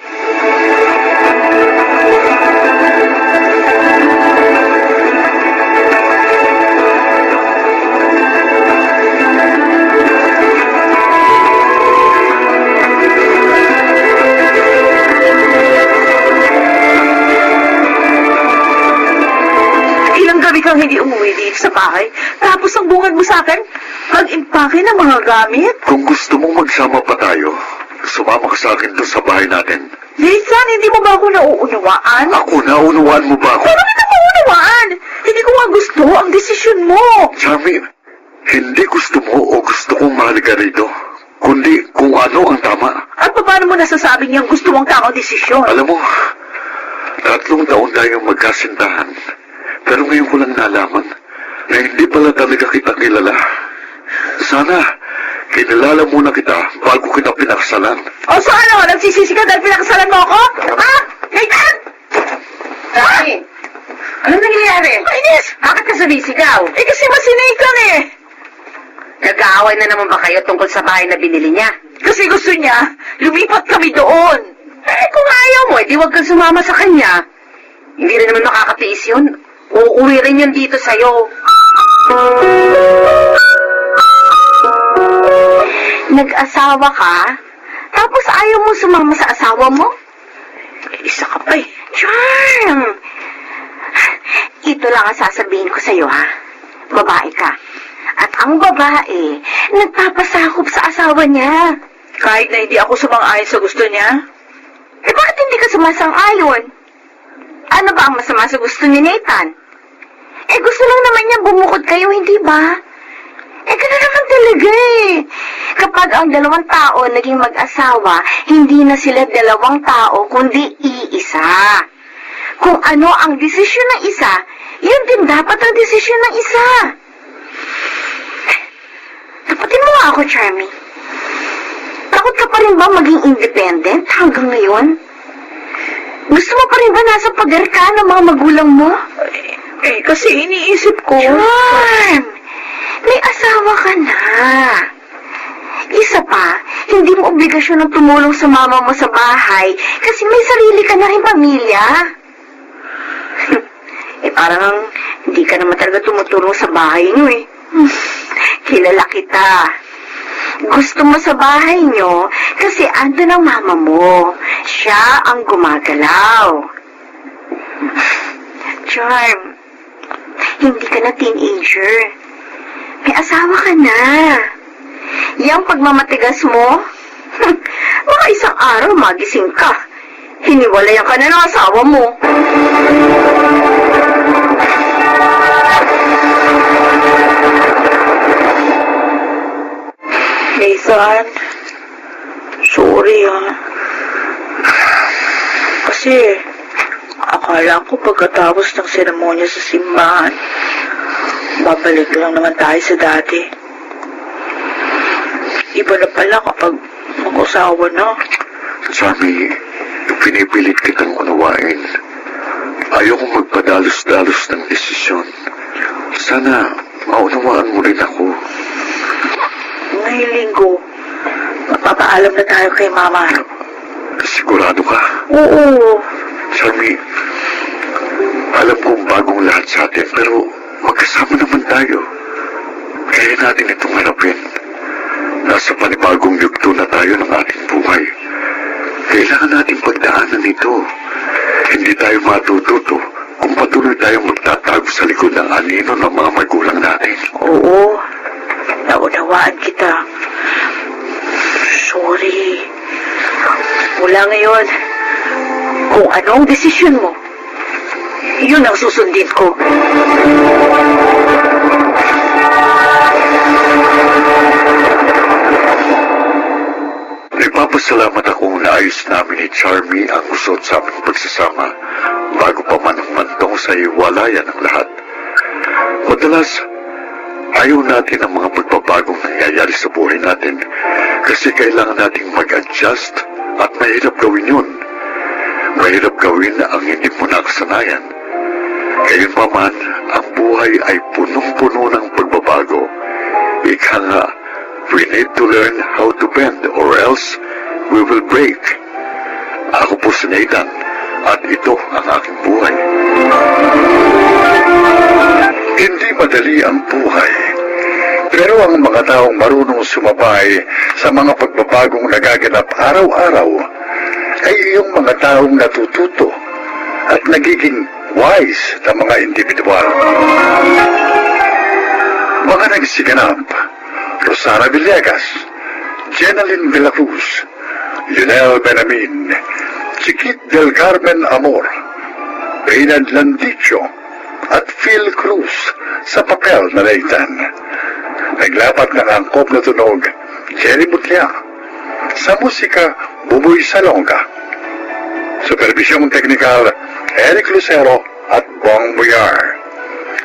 Speaker 4: Ilang gabi kang hindi umuwi dito sa bahay, tapos ang bungad mo sa akin, mag-impake ng mga gamit.
Speaker 2: Kung gusto mong magsama pa tayo, sumama ka sa akin doon sa bahay natin.
Speaker 4: Nathan, hindi mo ba ako nauunawaan?
Speaker 2: Ako, naunawaan mo ba ako?
Speaker 4: Paano kita maunawaan? Hindi ko nga gusto ang desisyon mo.
Speaker 2: Charmy, hindi gusto mo o gusto kong mahalaga rito, kundi kung ano ang tama.
Speaker 4: At paano mo nasasabing yung gusto mong tamang desisyon?
Speaker 2: Alam mo, 3 taon tayong magkasintahan. Pero ngayon ko lang nalaman na hindi pala talaga kita kilala. Sana, kinalala muna kita bago kita pinakasalan.
Speaker 4: O so ano, nagsisisi ka dahil pinakasalan mo ako? Ha? Nathan!
Speaker 3: Dati, ano nangyayari?
Speaker 4: Kainis!
Speaker 3: Bakit ka sumisigaw?
Speaker 4: Eh kasi masinaitan eh.
Speaker 3: Nag-aaway na naman ba kayo tungkol sa bahay na binili niya?
Speaker 4: Kasi gusto niya, lumipat kami doon.
Speaker 3: Eh, kung ayaw mo, di wag kang sumama sa kanya. Hindi rin naman makakatiis yun. Uuwi rin yun dito sa'yo.
Speaker 5: Nag-asawa ka? Tapos ayaw mo sumama sa asawa mo?
Speaker 4: Isa ka pa eh.
Speaker 5: Charm! Ito lang ang sasabihin ko sa'yo, ha? Babae ka. At ang babae, nagpapasakop sa asawa niya.
Speaker 4: Kahit na hindi ako sumang-ayon sa gusto niya.
Speaker 5: Eh, bakit hindi ka sumasang-ayon? Ano ba ang masama sa gusto ni Nathan? Eh, gusto lang naman niya bumukod kayo, hindi ba? Eh, gano'n naman talaga eh. Kapag ang dalawang tao naging mag-asawa, hindi na sila dalawang tao, kundi iisa. Kung ano ang desisyon ng isa, yun din dapat ang desisyon ng isa. Tapatin mo nga ako, Charmy. Takot ka pa rin ba maging independent hanggang ngayon? Gusto mo pa rin ba nasa pader ka ng mga magulang mo?
Speaker 4: Eh, kasi iniisip ko.
Speaker 5: Charm! May asawa ka na. Isa pa, hindi mo obligasyon ng tumulong sa mama mo sa bahay kasi may sarili ka na rin pamilya. Eh, parang hindi ka naman talaga tumutulong sa bahay niyo eh. Kilala kita. Gusto mo sa bahay niyo kasi ando ng mama mo. Siya ang gumagalaw. Charm, hindi ka na teenager. May asawa ka na. Yang pagmamatigas mo, baka isang araw magising ka. Hiniwalayan ka na ng asawa mo.
Speaker 4: Nathan, sorry ha. Kasi, akala ko pagkatapos ng seremonya sa simbahan, babalik lang naman tayo sa dati. Iba na pala kapag mag-usawa na.
Speaker 2: Charmy, pinipilit kitang unawain. Ayokong magpadalos-dalos ng desisyon. Sana maunawaan mo rin ako.
Speaker 4: Ngayong linggo, magpapaalam na tayo kay Mama.
Speaker 2: Sigurado ka?
Speaker 4: Oo.
Speaker 2: Charmy, alam kong bagong lahat sa atin, pero magkasama naman tayo. Kaya natin itong harapin. Nasa panibagong yugto na tayo ng ating buhay. Kailangan natin pagdaanan ito. Hindi tayo matututo kung patuloy tayong magtatago sa likod ng anino ng mga magulang natin.
Speaker 4: Oo. Naunawaan kita. Sorry. Mula ngayon, kung anong desisyon mo, yun ang susundin ko.
Speaker 2: Nagpapasalamat akong naayos namin ni Charmy ang usot sa aming pagsasama bago pa man humantong sa iwalayan ng lahat. Madalas,
Speaker 1: Ayaw natin ang mga pagbabagong nangyayari sa buhay natin kasi kailangan nating mag-adjust at mahirap gawin yun. Mahirap gawin ang hindi mo nakasanayan. Gayunpaman, ang buhay ay punong-puno ng pagbabago. Ika nga, we need to learn how to bend or else we will break. Ako po si Nathan at ito ang aking buhay. Hindi madali ang buhay. Pero ang mga taong marunong sumabay sa mga pagbabagong nagaganap araw-araw ay iyong mga taong natututo at nagiging wise na mga individual. Mga nagsiganap: Rosana Villegas, Jenaline de la Cruz, Lionel Benamin, Chiquit del Carmen Amor, Reynald Landicho, at Phil Cruz sa papel na Nathan. Naglapat ng angkop na tunog, Jerry Butlia. Sa musika, Buboy Salonga. Supervisyong teknikal, Eric Lucero at Bong Boyar.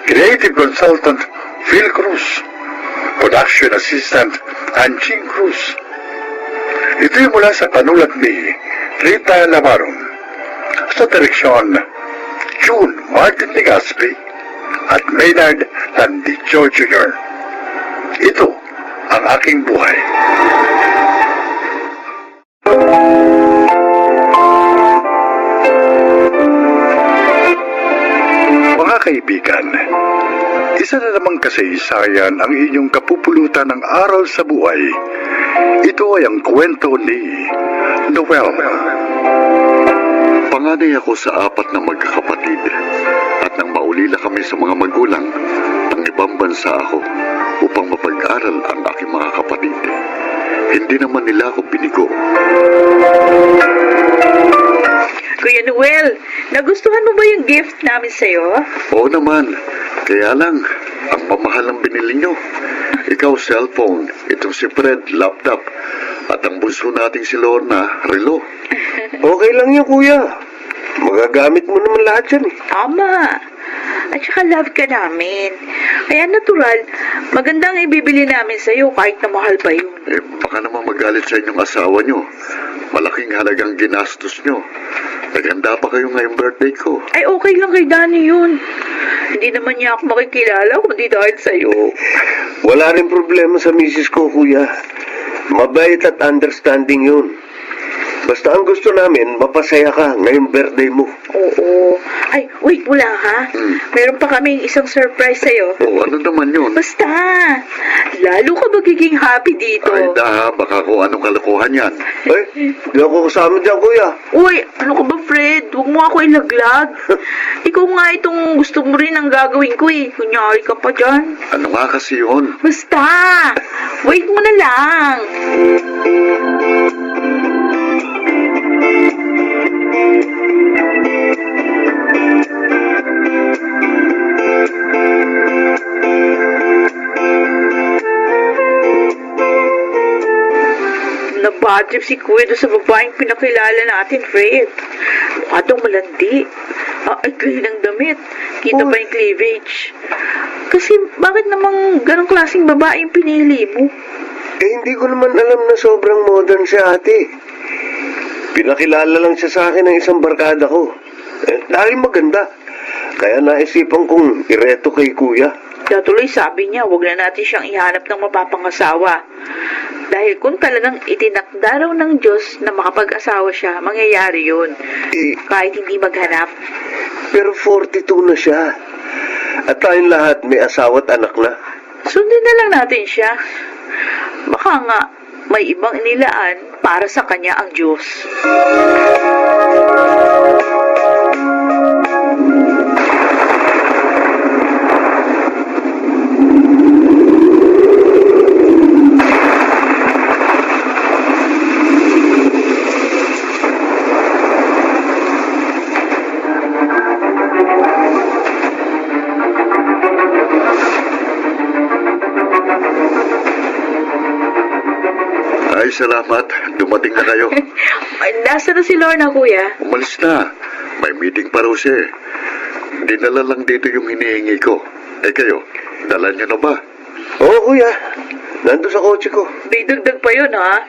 Speaker 1: Creative consultant, Phil Cruz. Production assistant, Anching Cruz. Ito'y mula sa panulat ni Rita Lamaron. Sa direksyon, June Martin Legaspi at Maynard Landicho Jr. Ito ang aking buhay. Mga kaibigan, isa na namang kasaysayan ang inyong kapupulutan ng aral sa buhay. Ito ay ang kwento ni Noel. Panganay ako sa 4 na magkakapatid at nang maulila kami sa mga magulang, ang ibang bansa ako upang mapag-aral ang aking mga kapatid. Hindi naman nila ako binigo.
Speaker 4: Kuya Noel, nagustuhan mo ba yung gift namin sa'yo?
Speaker 1: Oo naman, kaya lang, ang mamahal ng binili nyo. Ikaw cellphone, itong si Fred laptop, at ang bunso nating si Lorna, relo.
Speaker 6: Okay lang yun, kuya. Magagamit mo naman lahat yan eh.
Speaker 4: Tama. At saka love ka namin. Kaya natural, magandang ibibili namin sa'yo kahit na mahal pa yun.
Speaker 1: Eh, baka naman magalit sa inyong asawa nyo. Malaking halagang ginastos nyo. Naganda pa kayo ngayong birthday ko.
Speaker 4: Ay, okay lang kay Danny yun. Hindi naman niya ako makikilala kundi dahil sa'yo.
Speaker 6: Wala rin problema sa misis ko, kuya. Mabait at understanding yun. Basta ang gusto namin, mapasaya ka ngayong birthday mo.
Speaker 4: Oo. Ay, wait mo lang ha. Meron pa kaming isang surprise sa'yo.
Speaker 1: Oo, ano naman yun?
Speaker 4: Basta, lalo ka magiging happy dito.
Speaker 1: Ay, baka kung anong kalokohan yan.
Speaker 6: Eh, di ako kasama dyan, kuya.
Speaker 4: Uy, ano ka ba, Fred? Huwag mo ako ilaglag. Ikaw nga itong gusto mo rin ang gagawin ko eh. Kunyari ka pa dyan.
Speaker 1: Ano nga kasi yun?
Speaker 4: Basta, wait mo na lang. Nabadrip si Kuya doon sa babaeng pinakilala natin, Fred. Mukha daw malandi. Ay, clean ang damit. Kita ba yung cleavage? Kasi bakit namang ganong klaseng babae yung pinili mo?
Speaker 6: Eh, hindi ko naman alam na sobrang modern siya, ate. Pinakilala lang siya sa akin ng isang barkada ko. Eh, dahil maganda. Kaya naisipan kong ireto kay kuya.
Speaker 4: Datuloy sabi niya, wag na natin siyang ihanap ng mapapangasawa. Dahil kung talagang itinakda raw ng Diyos na makapag-asawa siya, mangyayari yun.
Speaker 6: Eh,
Speaker 4: Kahit hindi maghanap.
Speaker 6: pero 42 na siya. At tayong lahat may asawa at anak na.
Speaker 4: Sundin na lang natin siya. Baka nga, may ibang inilaan para sa kanya ang Diyos.
Speaker 1: Ay, salamat. Dumating na kayo.
Speaker 4: Ay, nasa na si Lorna, Kuya?
Speaker 1: Umalis na. May meeting pa raw siya eh. Dinala lang dito yung hinihingi ko. Eh kayo, dala niyo na ba?
Speaker 6: Oo, kuya. Nandun sa kotse ko.
Speaker 4: May dagdag pa yun, ha?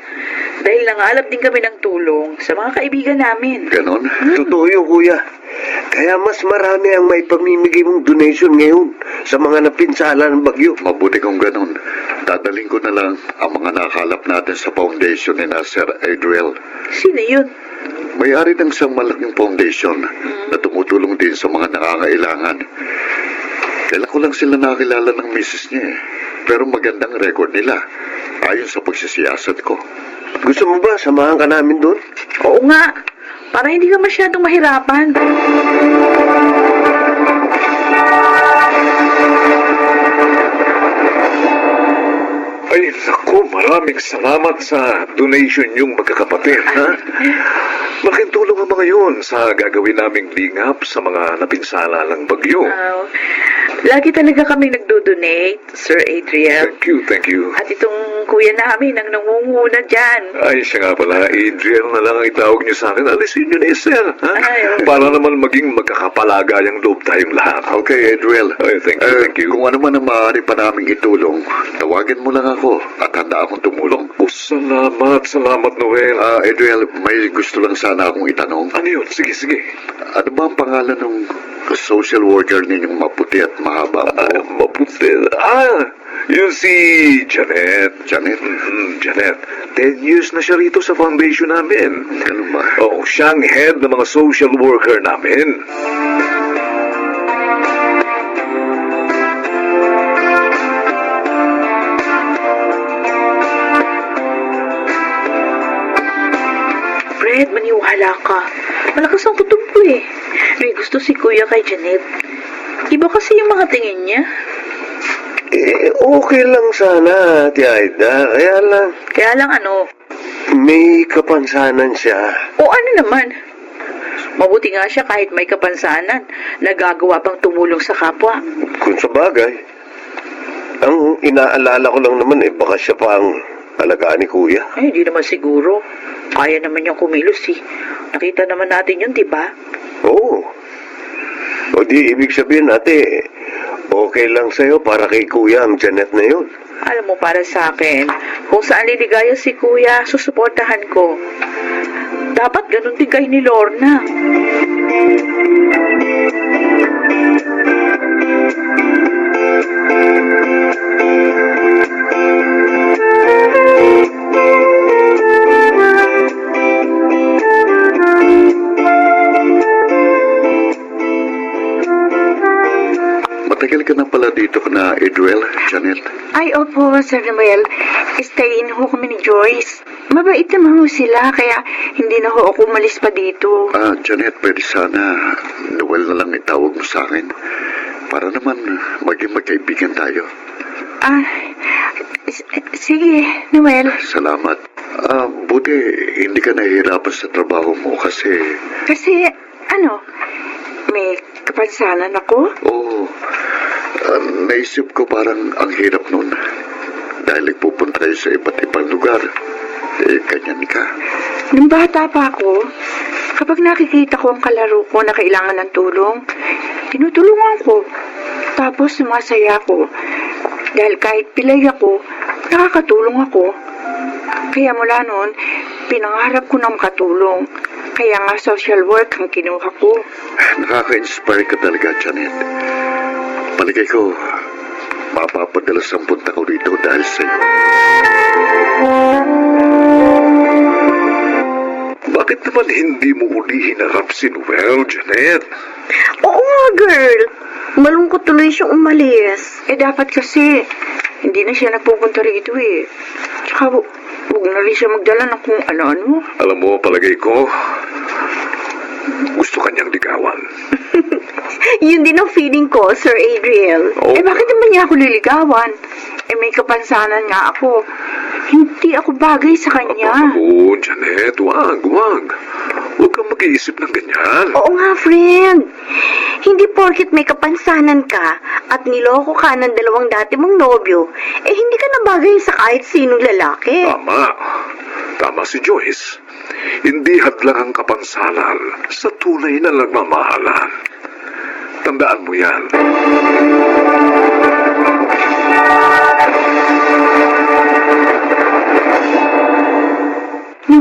Speaker 4: Dahil nangalap din kami ng tulong sa mga kaibigan namin.
Speaker 2: Ganon?
Speaker 6: Totoo yun, kuya. Kaya mas marami ang may pamimigay mong donation ngayon sa mga napinsala ng bagyo.
Speaker 2: Mabuti kung ganon. Dadaling ko na lang ang mga nakalap natin sa foundation ni Sir Adriel.
Speaker 4: Sino yun?
Speaker 2: May-ari ng isang malaking foundation na tumutulong din sa mga nangangailangan. Kailan ko lang sila nakilala ng misis niya eh. Pero magandang record nila, ayon sa pagsisiyasat ko.
Speaker 6: Gusto mo ba samahan ka namin doon?
Speaker 4: Oo nga. Para hindi ka masyadong mahirapan.
Speaker 2: Ay, naku, maraming salamat sa donation yung magkakapatid, ha? Malaking tulong ang mga yun sa gagawin naming lingap sa mga napinsala ng bagyo.
Speaker 4: Lagi talaga kami nagdo-donate, Sir Adriel.
Speaker 2: Thank you.
Speaker 4: At itong kuya namin ang nangunguna dyan.
Speaker 2: Ay, siya nga pala, Adriel na lang ang itawag niyo sa akin. Alisin niyo na sir, ha?
Speaker 4: Ay, okay.
Speaker 2: Para naman maging magkakapalagayang loob tayong lahat. Okay, Adriel. Ay, thank you. Kung ano man ang maaari pa naming itulong, tawagin mo lang ako at handa akong tumulong. Oh, salamat, Noel.
Speaker 6: Adriel, may gusto lang sana akong itanong.
Speaker 2: Ano yun? Sige.
Speaker 6: Ano ba ang pangalan ng social worker ninyong maputi at mahaba?
Speaker 2: Maputi. Yun si Janet.
Speaker 6: Janet?
Speaker 2: Janet. 10 years na siya rito sa foundation namin.
Speaker 6: Ganun ba?
Speaker 2: Oo, siya ang head ng mga social worker namin.
Speaker 4: Fred, maniwala ka. Malakas ang kutob ko eh. May gusto si kuya kay Janet. Iba kasi yung mga tingin niya.
Speaker 6: Okay lang sana, Ate Aida.
Speaker 4: Kaya lang ano,
Speaker 6: May kapansanan siya.
Speaker 4: o ano naman. Mabuti nga siya kahit may kapansanan. Nagagawa pang tumulong sa kapwa.
Speaker 6: Kung sa bagay. Ang inaalala ko lang naman baka siya pa ang alagaan ni Kuya.
Speaker 4: Ay, hindi naman siguro. Kaya naman niyang kumilos eh. Nakita naman natin yun, di ba?
Speaker 6: Oo. O di ibig sabihin, ate, okay lang sa'yo para kay Kuya ang Janet na yun.
Speaker 4: Alam mo, para sa akin, kung saan liligaya si kuya, susuportahan ko. Dapat ganun din kay ni Lorna.
Speaker 2: Matagal ka na pala dito na, Adriel, Janet.
Speaker 5: Ay, opo, Sir Noel. Stay in ho kami ni Joyce. Mabait naman ho sila, kaya hindi na ho ako umalis pa dito.
Speaker 2: Janet, pwede sana Noel na lang itawag mo sa akin. Para naman maging magkaibigan tayo.
Speaker 5: Sige, Noel.
Speaker 2: Salamat. Buti hindi ka nahihirapan sa trabaho mo kasi...
Speaker 5: Kasi, may kapansanan ako?
Speaker 2: Oo. Naisip ko parang ang hirap nun. Dahil nagpupunta tayo sa iba't ibang lugar. Ganyan ka.
Speaker 5: Nung bata pa ako, kapag nakikita ko ang kalaro ko na kailangan ng tulong, tinutulungan ko. Tapos sumasaya ako. Dahil kahit pilay ako, nakakatulong ako. Kaya mula noon, pinangarap ko na makatulong. Kaya nga social work ang kinuha ko.
Speaker 2: Nakaka-inspire ka talaga, Janet. Palagay ko, mapapadalas ang punta ko dito dahil sa'yo. Bakit naman hindi mo uli hinarap si Noel, Janet?
Speaker 5: Oo nga, girl. Malungkot tuloy siyang umalis. Dapat kasi, hindi na siya nagpupunta rito eh. Tsaka, huwag na rin siya magdala ng kung ano-ano.
Speaker 2: Alam mo, palagay ko, gusto kanyang ligawan.
Speaker 5: Yun din ang feeling ko, Sir Adriel.
Speaker 2: Oh.
Speaker 5: Bakit naman niya ako liligawan? May kapansanan nga ako. Hindi ako bagay sa kanya.
Speaker 2: Oo, Janet, wag. Huwag kang mag-iisip ng ganyan.
Speaker 5: Oo nga, friend. Hindi porket may kapansanan ka at niloko ka ng dalawang dati mong nobyo, hindi ka na bagay sa kahit sinong lalaki.
Speaker 2: Tama si Joyce. Hindi hadlang ang kapansanan sa tunay na nagmamahalan. Tandaan mo yan.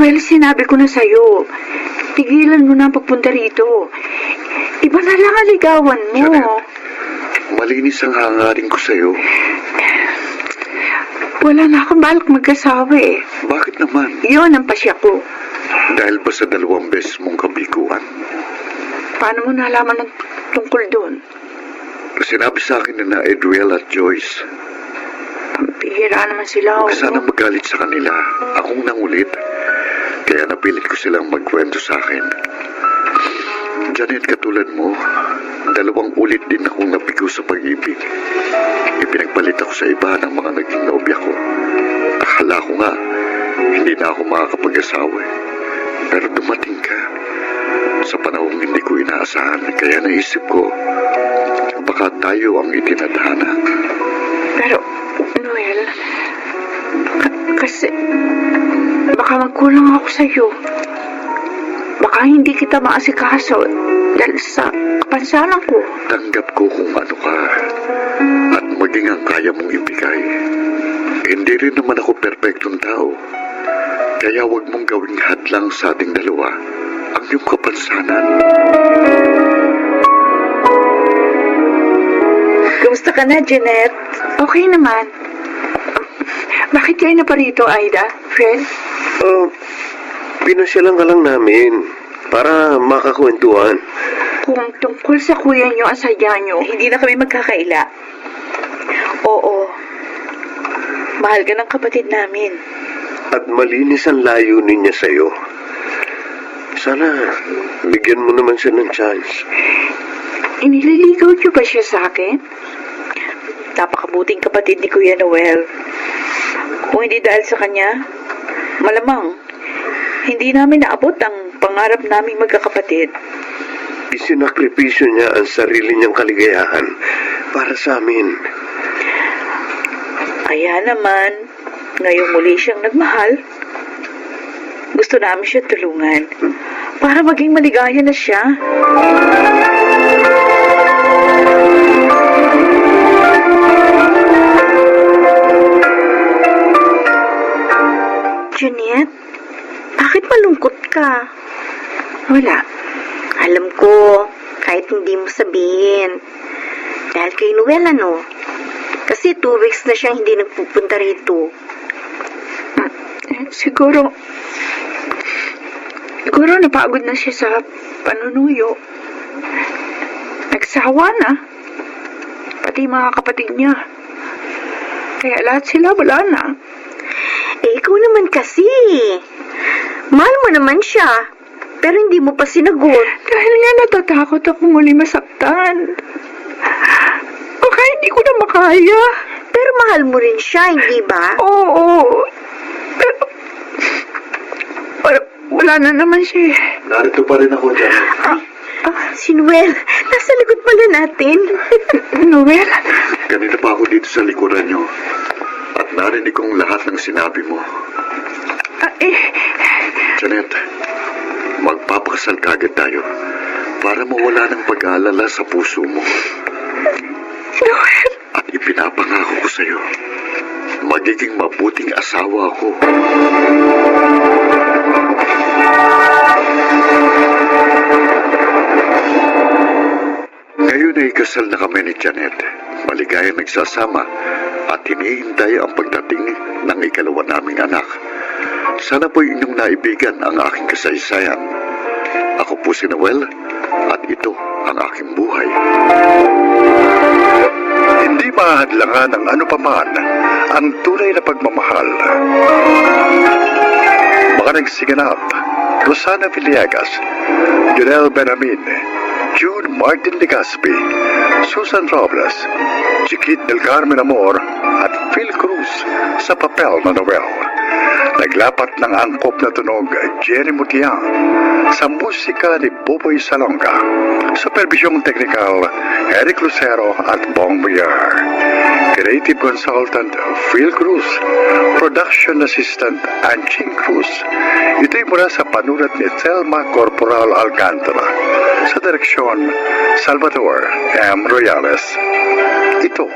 Speaker 4: Noel, sinabi ko na sa'yo. Tigilan mo na ang pagpunta rito. Iba na lang ang ligawan mo.
Speaker 1: Janet. Malinis ang hangarin ko sa'yo.
Speaker 4: Wala na akong balak mag-asawa eh.
Speaker 1: Bakit naman?
Speaker 4: Iyon ang pasya ko.
Speaker 1: Dahil ba sa 2 beses mong kabiguan?
Speaker 4: Paano mo nalaman ng tungkol doon?
Speaker 1: Sinabi sa akin na Edriel at Joyce.
Speaker 4: Pampihira naman sila.
Speaker 1: Huwag sana magalit sa kanila. Akong nangulit. Kaya napilit ko silang magkwento sa akin. Janet, katulad mo, 2 ulit din akong nabigo sa pag-ibig. Ipinagpalit ako sa iba ng mga naging nobya ko. Akala ko nga, hindi na ako makakapag-asawa eh. Pero dumating ka. Sa panahong hindi ko inaasahan, kaya naisip ko, baka tayo ang itinadhana.
Speaker 4: Pero, Noel, kasi baka magkulang ako sa'yo. Baka hindi kita maasikaso dahil sa kapansanan ko.
Speaker 1: Tanggap ko kung ano ka at maging ang kaya mong ibigay. Hindi rin naman ako perpektong tao. Kaya huwag mong gawing hadlang sa ating dalawa ang iyong kapansanan.
Speaker 4: Kamusta ka na, Jeanette? Okay naman. Bakit kayo na pa rito, Aida? Fred?
Speaker 6: Pinasyalan ka lang namin para makakwentuhan.
Speaker 4: Kung tungkol sa kuya niyo ang sadya niyo, hindi na kami magkakaila. Oo. Mahal ka ng kapatid namin.
Speaker 6: At malinis ang layunin niya sa'yo. Sana bigyan mo naman siya ng chance.
Speaker 4: Inililigaw niyo ba siya sa akin? Napakabuting kapatid ni Kuya Noel. Kung hindi dahil sa kanya, malamang hindi namin naabot ang pangarap naming magkakapatid.
Speaker 6: Isinakripisyo niya ang sarili niyang kaligayahan para sa amin.
Speaker 4: Kaya naman, ngayong muli siyang nagmahal, gusto namin siya tulungan para maging maligaya na siya.
Speaker 5: Jeanette, bakit malungkot ka?
Speaker 4: Wala.
Speaker 5: Alam ko, kahit hindi mo sabihin. Dahil kay Noel, ano? Kasi 2 weeks na siyang hindi nagpupunta rito.
Speaker 4: Siguro napagod na siya sa panunuyo. Nagsawa na. Pati mga kapatid niya. Kaya lahat sila wala na.
Speaker 5: Ikaw naman kasi. Mahal mo naman siya. Pero hindi mo pa sinagot.
Speaker 4: Dahil nga natatakot ako muli masaktan. Baka hindi ko na makaya.
Speaker 5: Pero mahal mo rin siya, hindi ba?
Speaker 4: Oo. Pero wala na naman siya.
Speaker 1: Narito pa rin ako dyan.
Speaker 5: Si Noel, nasa likod pala natin.
Speaker 4: Noel?
Speaker 1: Kanina pa ako dito sa likuran niyo. At narinig kong lahat ng sinabi mo. Janet, magpapakasal kagad tayo para mawala ng pag-aalala sa puso mo.
Speaker 4: Noel?
Speaker 1: At ipinapangako ko sa'yo, magiging mabuting asawa ako. Ngayon ay kasal na kami ni Janet. Maligaya nagsasama at hinihintay ang pagdating ng ikalawa naming anak. Sana po inyong naibigan ang aking kasaysayan. Ako po si Noel at ito ang aking buhay. Hindi mahadlangan ng ano paman ang tunay na pagmamahal. Mga nagsiganap, Rosana Villegas, Junel Benamin, June Martin Legaspi, Susan Robles, Chiquit del Carmen Amor at Phil Cruz sa papel na Noel. Naglapat ng angkop na tunog Jerry Mutiang sa musika ni Boboy Salonga. Supervisyong teknikal Eric Lucero at Bong Villar. Creative Consultant Phil Cruz. Production Assistant Anching Cruz. Ito'y mula sa panulat ni Thelma Corporal Alcantara. Sa direksyon Salvador M. Royales. Ito